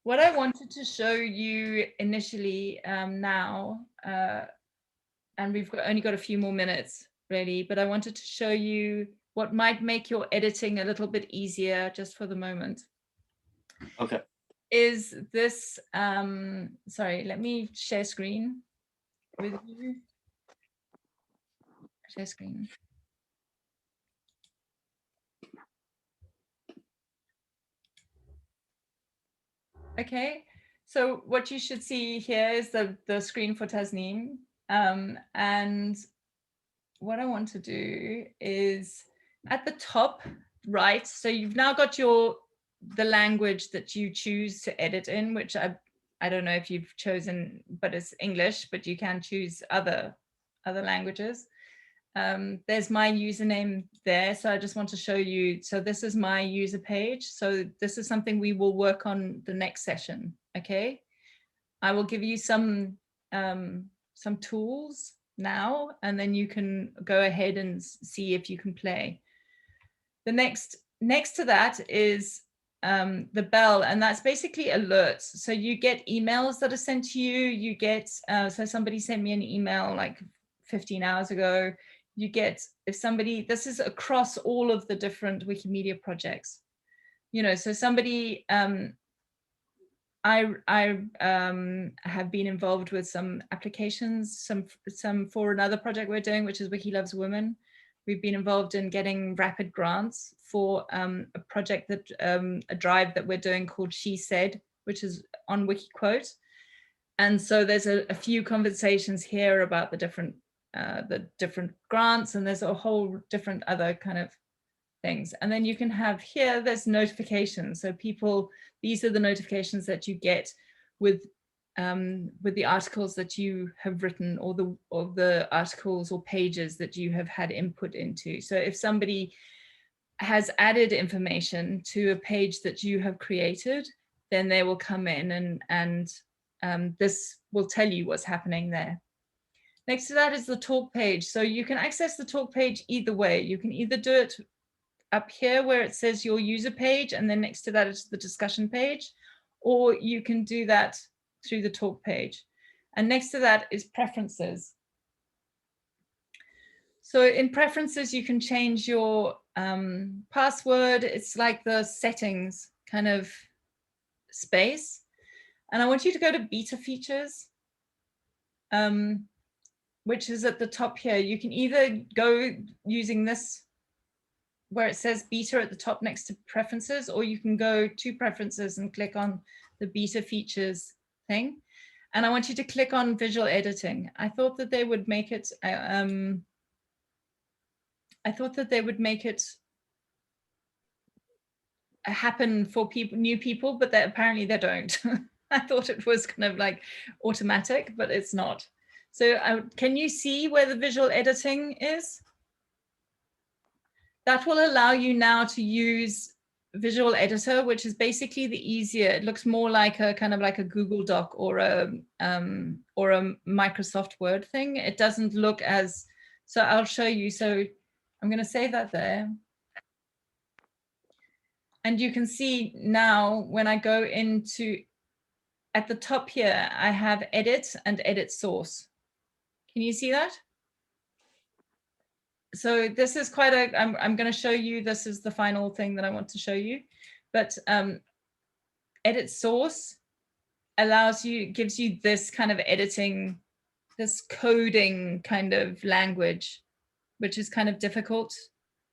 What I wanted to show you initially now, and we've only got a few more minutes really, but I wanted to show you what might make your editing a little bit easier just for the moment. Okay. Is this, sorry, let me share screen with you. Share screen. Okay, so what you should see here is the screen for Tasneem. And what I want to do is at the top right, so you've now got the language that you choose to edit in, which I don't know if you've chosen, but it's English, but you can choose other languages. There's my username there, so I just want to show you. So this is my user page. So this is something we will work on the next session. Okay, I will give you some tools now, and then you can go ahead and see if you can play. The next to that is the bell, and that's basically alerts. So you get emails that are sent to you. You get so somebody sent me an email like 15 hours ago. You get, if somebody, this is across all of the different Wikimedia projects, you know, so somebody I have been involved with some applications, some for another project we're doing, which is Wiki Loves Women. We've been involved in getting rapid grants for a project that a drive that we're doing called She Said, which is on WikiQuote. And so there's a few conversations here about the different grants, and there's a whole different other kind of things. And then you can have here, there's notifications. So people, these are the notifications that you get with the articles that you have written, or the articles or pages that you have had input into. So if somebody has added information to a page that you have created, then they will come in and this will tell you what's happening there. Next to that is the talk page. So you can access the talk page either way. You can either do it up here where it says your user page, and then next to that is the discussion page, or you can do that through the talk page. And next to that is preferences. So in preferences, you can change your password. It's like the settings kind of space. And I want you to go to beta features. which is at the top here. You can either go using this where it says beta at the top next to preferences, or you can go to preferences and click on the beta features thing. And I want you to click on visual editing. I thought that they would make it, happen for people, new people, but apparently they don't. I thought it was kind of like automatic, but it's not. So can you see where the visual editing is? That will allow you now to use Visual Editor, which is basically the easier. It looks more like a kind of like a Google Doc or a Microsoft Word thing. It doesn't look as, so I'll show you. So I'm going to save that there. And you can see now when I go into, at the top here, I have edit and edit source. Can you see that? So this is quite a, I'm going to show you, this is the final thing that I want to show you, but edit source allows you, gives you this kind of editing, this coding kind of language, which is kind of difficult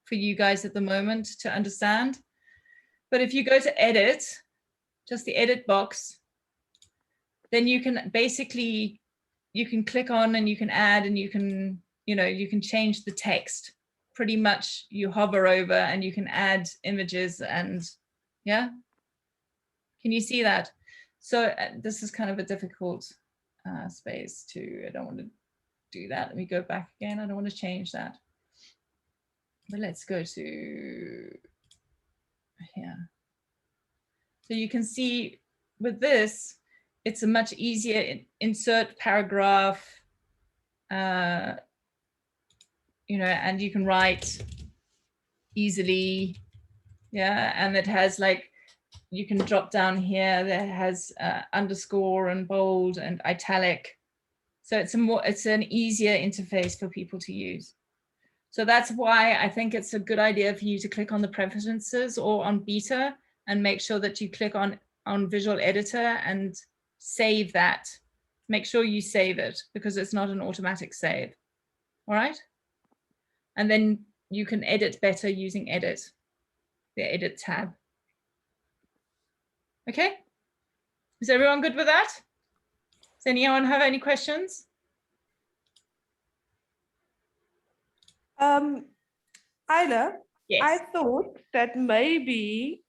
for you guys at the moment to understand. But if you go to edit, just the edit box, then you can basically, you can click on and you can add and you can, you can change the text. Pretty much you hover over and you can add images and yeah. Can you see that? So this is kind of a difficult space to, I don't want to do that. Let me go back again. I don't want to change that. But let's go to here. So you can see with this, it's a much easier insert paragraph, and you can write easily, yeah, and it has like, you can drop down here, that has underscore and bold and italic. So it's an easier interface for people to use. So that's why I think it's a good idea for you to click on the preferences or on beta and make sure that you click on Visual Editor and save that. Make sure you save it because it's not an automatic save. All right. And then you can edit better using edit, the edit tab. Okay. Is everyone good with that? Does anyone have any questions? Ida, Yes. I thought that maybe,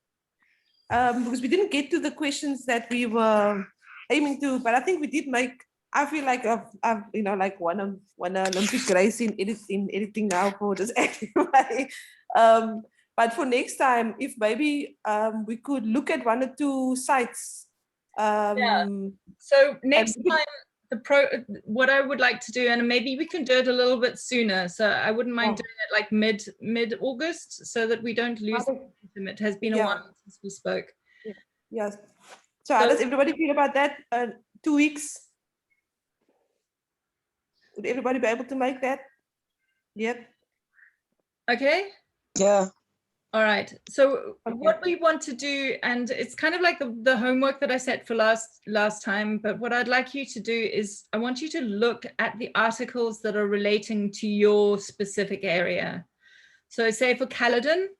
because we didn't get to the questions that we were aiming to, but I think we did make, I feel like I've like won an Olympic race in editing now for this anyway. But for next time, if maybe we could look at 1 or 2 sites. Yeah. So next time, what I would like to do, and maybe we can do it a little bit sooner. So I wouldn't mind doing it like mid-August, so that we don't lose momentum. It has been a while since we spoke. Yes. So how does everybody feel about that? 2 weeks? Would everybody be able to make that? Yep. Okay. Yeah. All right. So what we want to do, and it's kind of like the homework that I set for last time, but what I'd like you to do is I want you to look at the articles that are relating to your specific area. So say for Caledon,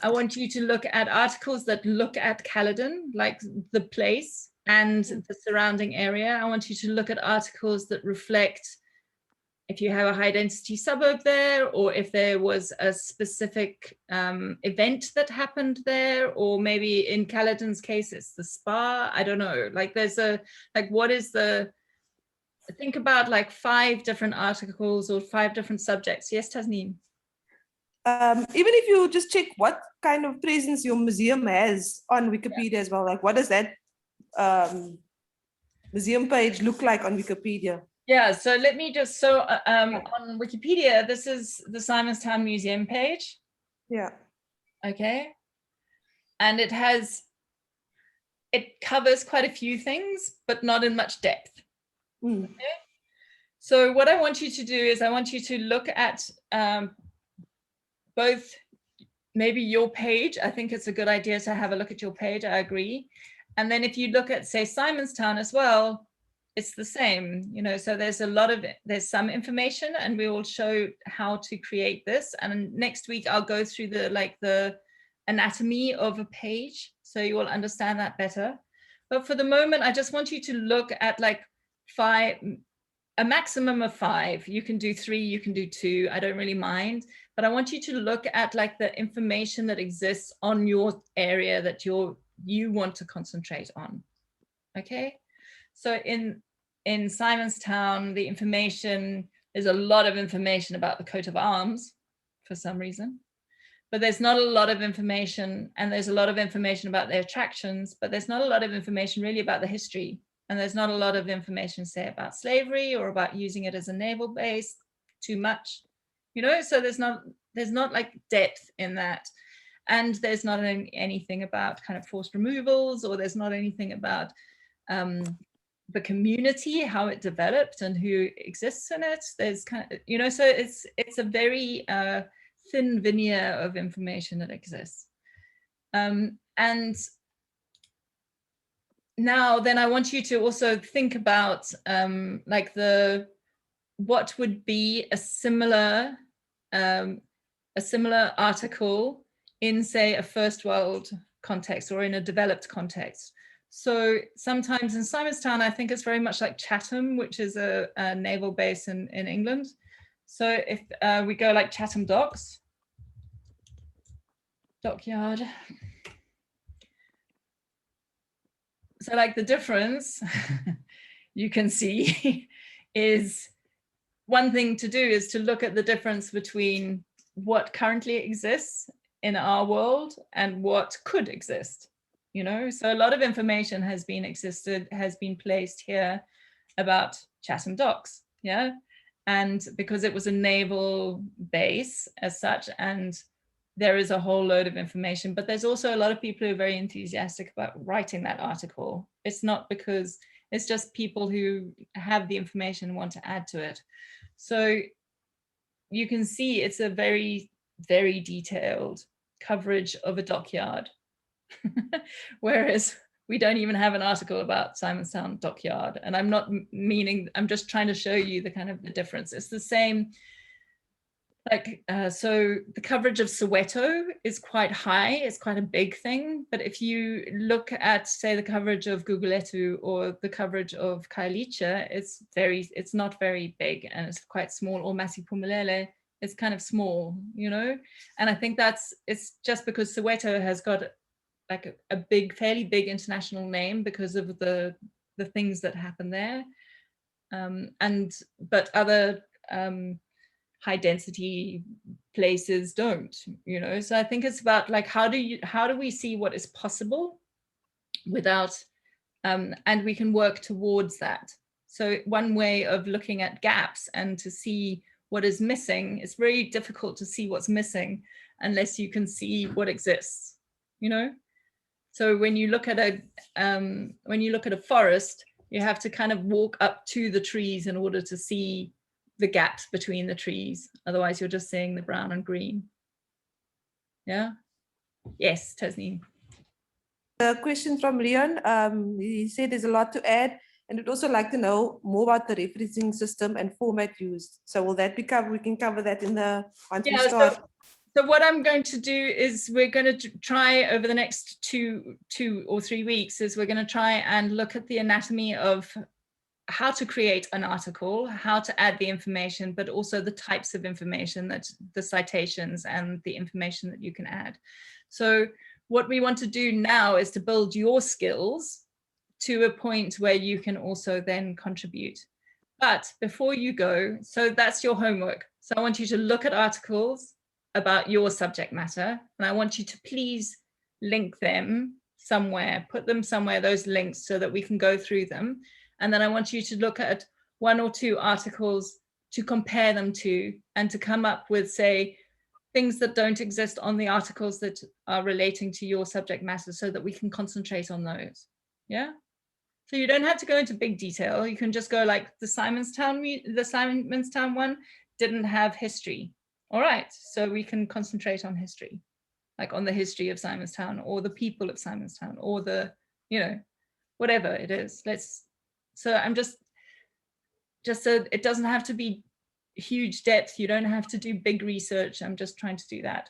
I want you to look at articles that look at Caledon, like the place and the surrounding area. I want you to look at articles that reflect if you have a high density suburb there, or if there was a specific event that happened there, or maybe in Caledon's case, it's the spa. I don't know, like there's what is think about like 5 different articles or 5 different subjects. Yes, Tasneem. Even if you just check what kind of presence your museum has on Wikipedia as well, like what does that museum page look like on Wikipedia? Yeah, so let me just, on Wikipedia, this is the Simonstown Museum page. Yeah. Okay. And it covers quite a few things, but not in much depth. Okay. So what I want you to do is I want you to look at both maybe your page. I think it's a good idea to have a look at your page. I agree. And then if you look at, say, Simonstown as well, it's the same, you know, so there's some information, and we will show how to create this. And next week I'll go through the anatomy of a page, so you will understand that better. But for the moment, I just want you to look at like a maximum of 5. You can do 3, you can do 2, I don't really mind. But I want you to look at like the information that exists on your area that you want to concentrate on. Okay, so in Simonstown, the information, there's a lot of information about the coat of arms for some reason, but there's not a lot of information, and there's a lot of information about the attractions, but there's not a lot of information really about the history. And there's not a lot of information, say, about slavery or about using it as a naval base, too much, you know, so there's not like depth in that. And there's not anything about kind of forced removals, or there's not anything about the community, how it developed and who exists in it. There's kind of, you know, so it's a very thin veneer of information that exists. And now then I want you to also think about like what would be a similar article in, say, a first world context or in a developed context. So sometimes in Simonstown, I think it's very much like Chatham, which is a naval base in England. So if we go like Chatham Docks, dockyard. So like the difference you can see is, one thing to do is to look at the difference between what currently exists in our world and what could exist, you know. So a lot of information has been placed here about Chatham Docks, yeah, and because it was a naval base as such, and there is a whole load of information, but there's also a lot of people who are very enthusiastic about writing that article. It's not because it's just people who have the information and want to add to it. So you can see it's a very, very detailed coverage of a dockyard. Whereas we don't even have an article about Simonstown dockyard. And I'm not meaning, I'm just trying to show you the kind of the difference. It's the same, like, so the coverage of Soweto is quite high, it's quite a big thing. But if you look at, say, the coverage of Guguletu or the coverage of Khayelitsha, it's not very big, and it's quite small. Or Masiphumelele, it's kind of small, you know. And I think it's just because Soweto has got like a big, fairly big international name because of the things that happen there. But other high density places don't, you know. So I think it's about like, how do we see what is possible without, and we can work towards that. So one way of looking at gaps and to see what is missing, it's very difficult to see what's missing unless you can see what exists, you know. So when you look at a forest, you have to kind of walk up to the trees in order to see the gaps between the trees. Otherwise, you're just seeing the brown and green. Yeah. Yes, Tasneem. A question from Leon. He said there's a lot to add, and would also like to know more about the referencing system and format used. So will that be covered? We can cover that in the once we start. So what I'm going to do is we're going to try over the next two or 3 weeks is we're going to try and look at the anatomy of how to create an article, how to add the information, but also the types of information, that the citations and the information that you can add. So what we want to do now is to build your skills to a point where you can also then contribute. But before you go, so that's your homework. So I want you to look at articles about your subject matter, and I want you to please link them somewhere, put them somewhere, those links, so that we can go through them. And then I want you to look at 1 or 2 articles to compare them to, and to come up with, say, things that don't exist on the articles that are relating to your subject matter, so that we can concentrate on those. Yeah. So you don't have to go into big detail. You can just go like the Simonstown one didn't have history. All right, so we can concentrate on history, like on the history of Simonstown or the people of Simonstown or the, you know, whatever it is. So I'm just so it doesn't have to be huge depth. You don't have to do big research. I'm just trying to do that.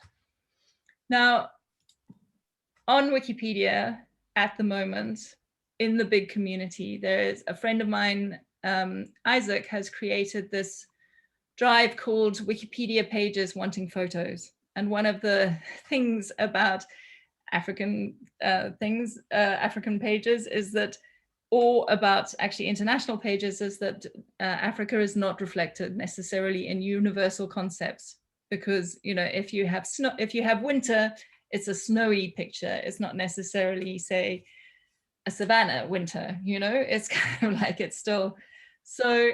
Now, on Wikipedia at the moment, in the big community, there's a friend of mine, Isaac, has created this drive called Wikipedia pages wanting photos. And one of the things about African African pages is that, or about actually international pages, is that Africa is not reflected necessarily in universal concepts, because, you know, if you have snow, if you have winter, it's a snowy picture. It's not necessarily, say, a savanna winter, you know, it's kind of like it's still. So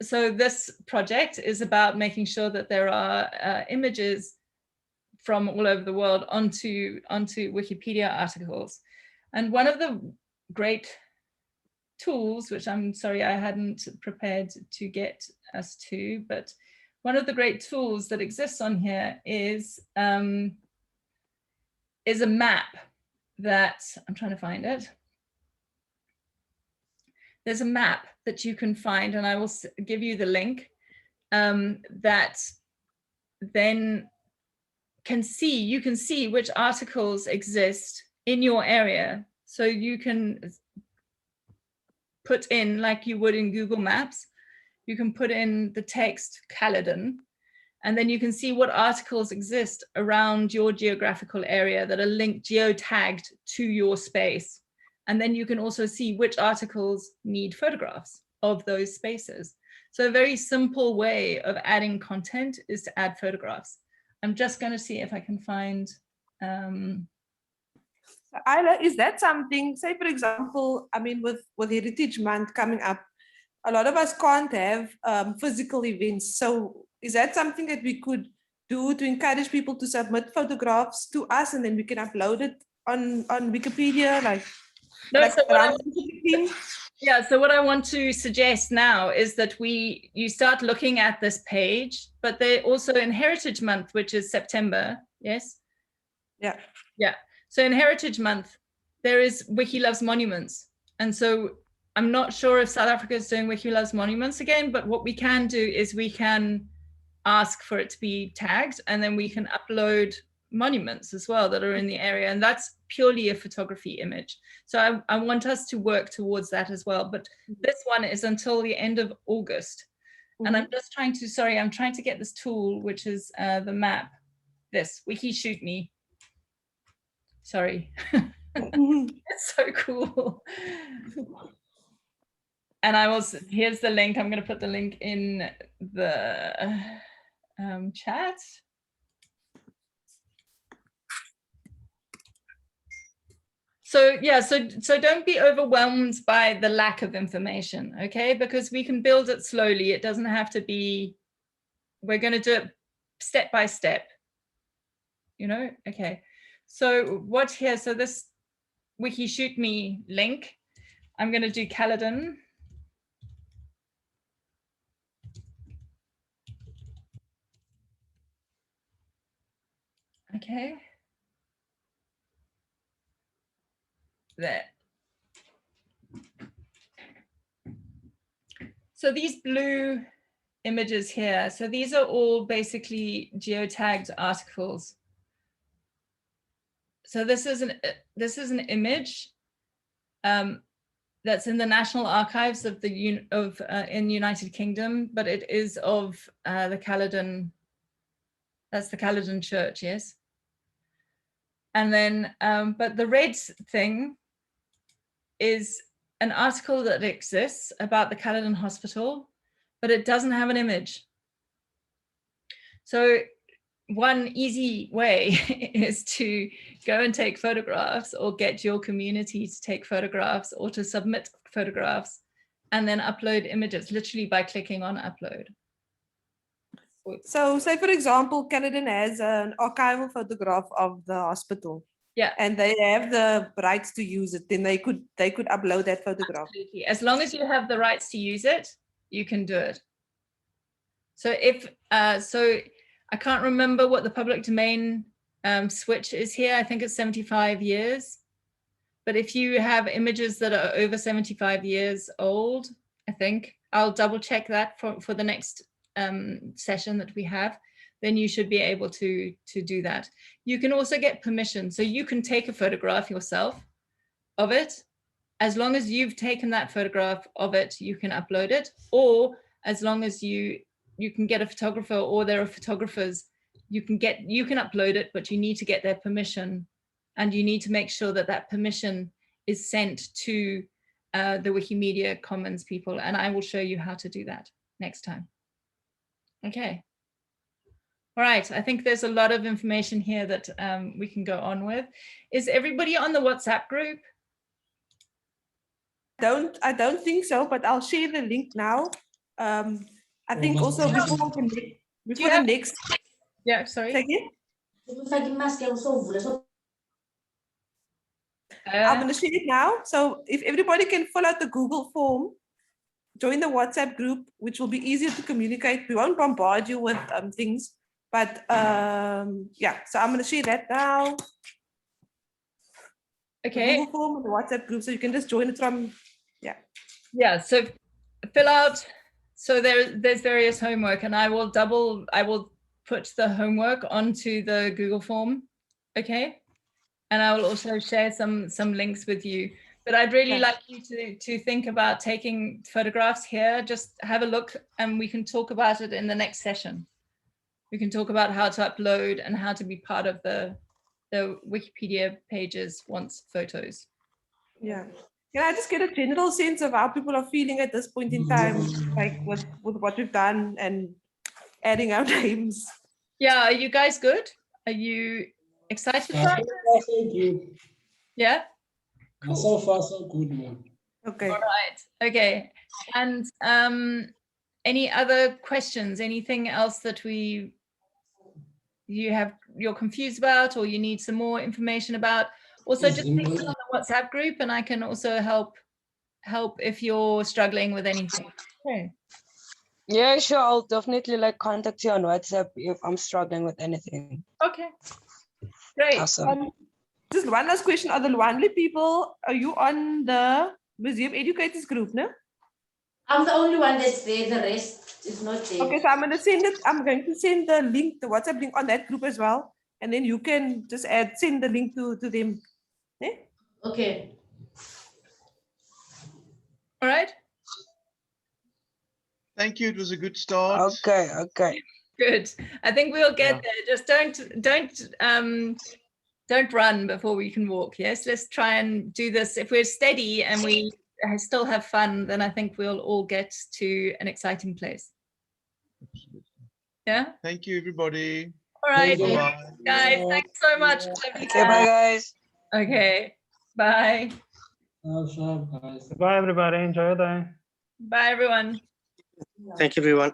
so this project is about making sure that there are images from all over the world onto Wikipedia articles. And one of the great tools, which I'm sorry I hadn't prepared to get us to, but one of the great tools that exists on here is a map that, I'm trying to find it. There's a map that you can find, and I will give you the link, that then you can see which articles exist in your area. So you can put in, like you would in Google Maps, you can put in the text Caledon, and then you can see what articles exist around your geographical area that are linked, geotagged to your space. And then you can also see which articles need photographs of those spaces. So a very simple way of adding content is to add photographs. I'm just going to see if I can find. Isla, is that something, say for example, I mean, with Heritage Month coming up, a lot of us can't have physical events. So is that something that we could do to encourage people to submit photographs to us, and then we can upload it on Wikipedia? No, so what I want to suggest now is that you start looking at this page, but they're also in Heritage Month, which is September. Yes. Yeah. Yeah. So in Heritage Month, there is Wiki Loves Monuments. And so I'm not sure if South Africa is doing Wiki Loves Monuments again, but what we can do is we can ask for it to be tagged, and then we can upload monuments as well that are in the area. And that's purely a photography image. So I want us to work towards that as well. But this one is until the end of August. And I'm just trying to get this tool, which is the map, this Wiki Shoot Me. Sorry. It's so cool. And here's the link. I'm going to put the link in the chat. So yeah, so don't be overwhelmed by the lack of information, okay? Because we can build it slowly. It doesn't have to be, we're going to do it step by step, you know? Okay. So watch here. So this Wiki Shoot Me link, I'm going to do Caledon. Okay. There. So these blue images here, so these are all basically geotagged articles. So this is an image that's in the National Archives of in United Kingdom, but it is of the Caledon. That's the Caledon Church, yes. And then, but the red thing is an article that exists about the Caledon Hospital, but it doesn't have an image. So one easy way is to go and take photographs, or get your community to take photographs or to submit photographs, and then upload images literally by clicking on upload. So say for example, Caledon has an archival photograph of the hospital. Yeah. And they have the rights to use it, then they could upload that photograph. Absolutely. As long as you have the rights to use it, you can do it. So so I can't remember what the public domain switch is here. I think it's 75 years. But if you have images that are over 75 years old, I think I'll double check that for the next session that we have, then you should be able to do that. You can also get permission. So you can take a photograph yourself of it. As long as you've taken that photograph of it, you can upload it. Or as long as you can get a photographer, or there are photographers, you can upload it, but you need to get their permission. And you need to make sure that that permission is sent to the Wikimedia Commons people. And I will show you how to do that next time. Okay. All right, I think there's a lot of information here that we can go on with. Is everybody on the WhatsApp group? I don't think so, but I'll share the link now. I think also before the next. Yeah, sorry. Say again? I'm going to share it now. So if everybody can fill out the Google form, join the WhatsApp group, which will be easier to communicate. We won't bombard you with things, but yeah, so I'm going to share that now. Okay. The Google form and the WhatsApp group, so you can just join it from, yeah. Yeah, so fill out, so there's various homework, and I will put the homework onto the Google form, okay? And I will also share some links with you. But I'd really like you to think about taking photographs here. Just have a look, and we can talk about it in the next session. We can talk about how to upload and how to be part of the Wikipedia pages once photos. Yeah. Can I just get a general sense of how people are feeling at this point in time, like with what we've done and adding our names? Yeah, are you guys good? Are you excited about it? So far, so good. Yeah? Cool. So far, so good, man. Okay. All right. Okay. And any other questions? Anything else that you're confused about, or you need some more information about? Also, just think on the WhatsApp group, and I can also help if you're struggling with anything. Okay. Yeah, sure. I'll definitely contact you on WhatsApp if I'm struggling with anything. Okay. Great. Awesome. Just one last question. Are the Luanli people, are you on the Museum Educators group, no? I'm the only one that's there. The rest is not there. Okay, so I'm going to send the link, the WhatsApp link on that group as well. And then you can just send the link to them. Yeah? Okay. All right. Thank you. It was a good start. Okay. Good. I think we'll get there. Just don't run before we can walk. Yes, let's try and do this. If we're steady and we still have fun, then I think we'll all get to an exciting place. Yeah. Thank you, everybody. All right, Bye-bye. guys. Thanks so much. Okay, bye, guys. Okay. Bye. Bye, everybody. Enjoy your day. Bye, everyone. Thank you, everyone.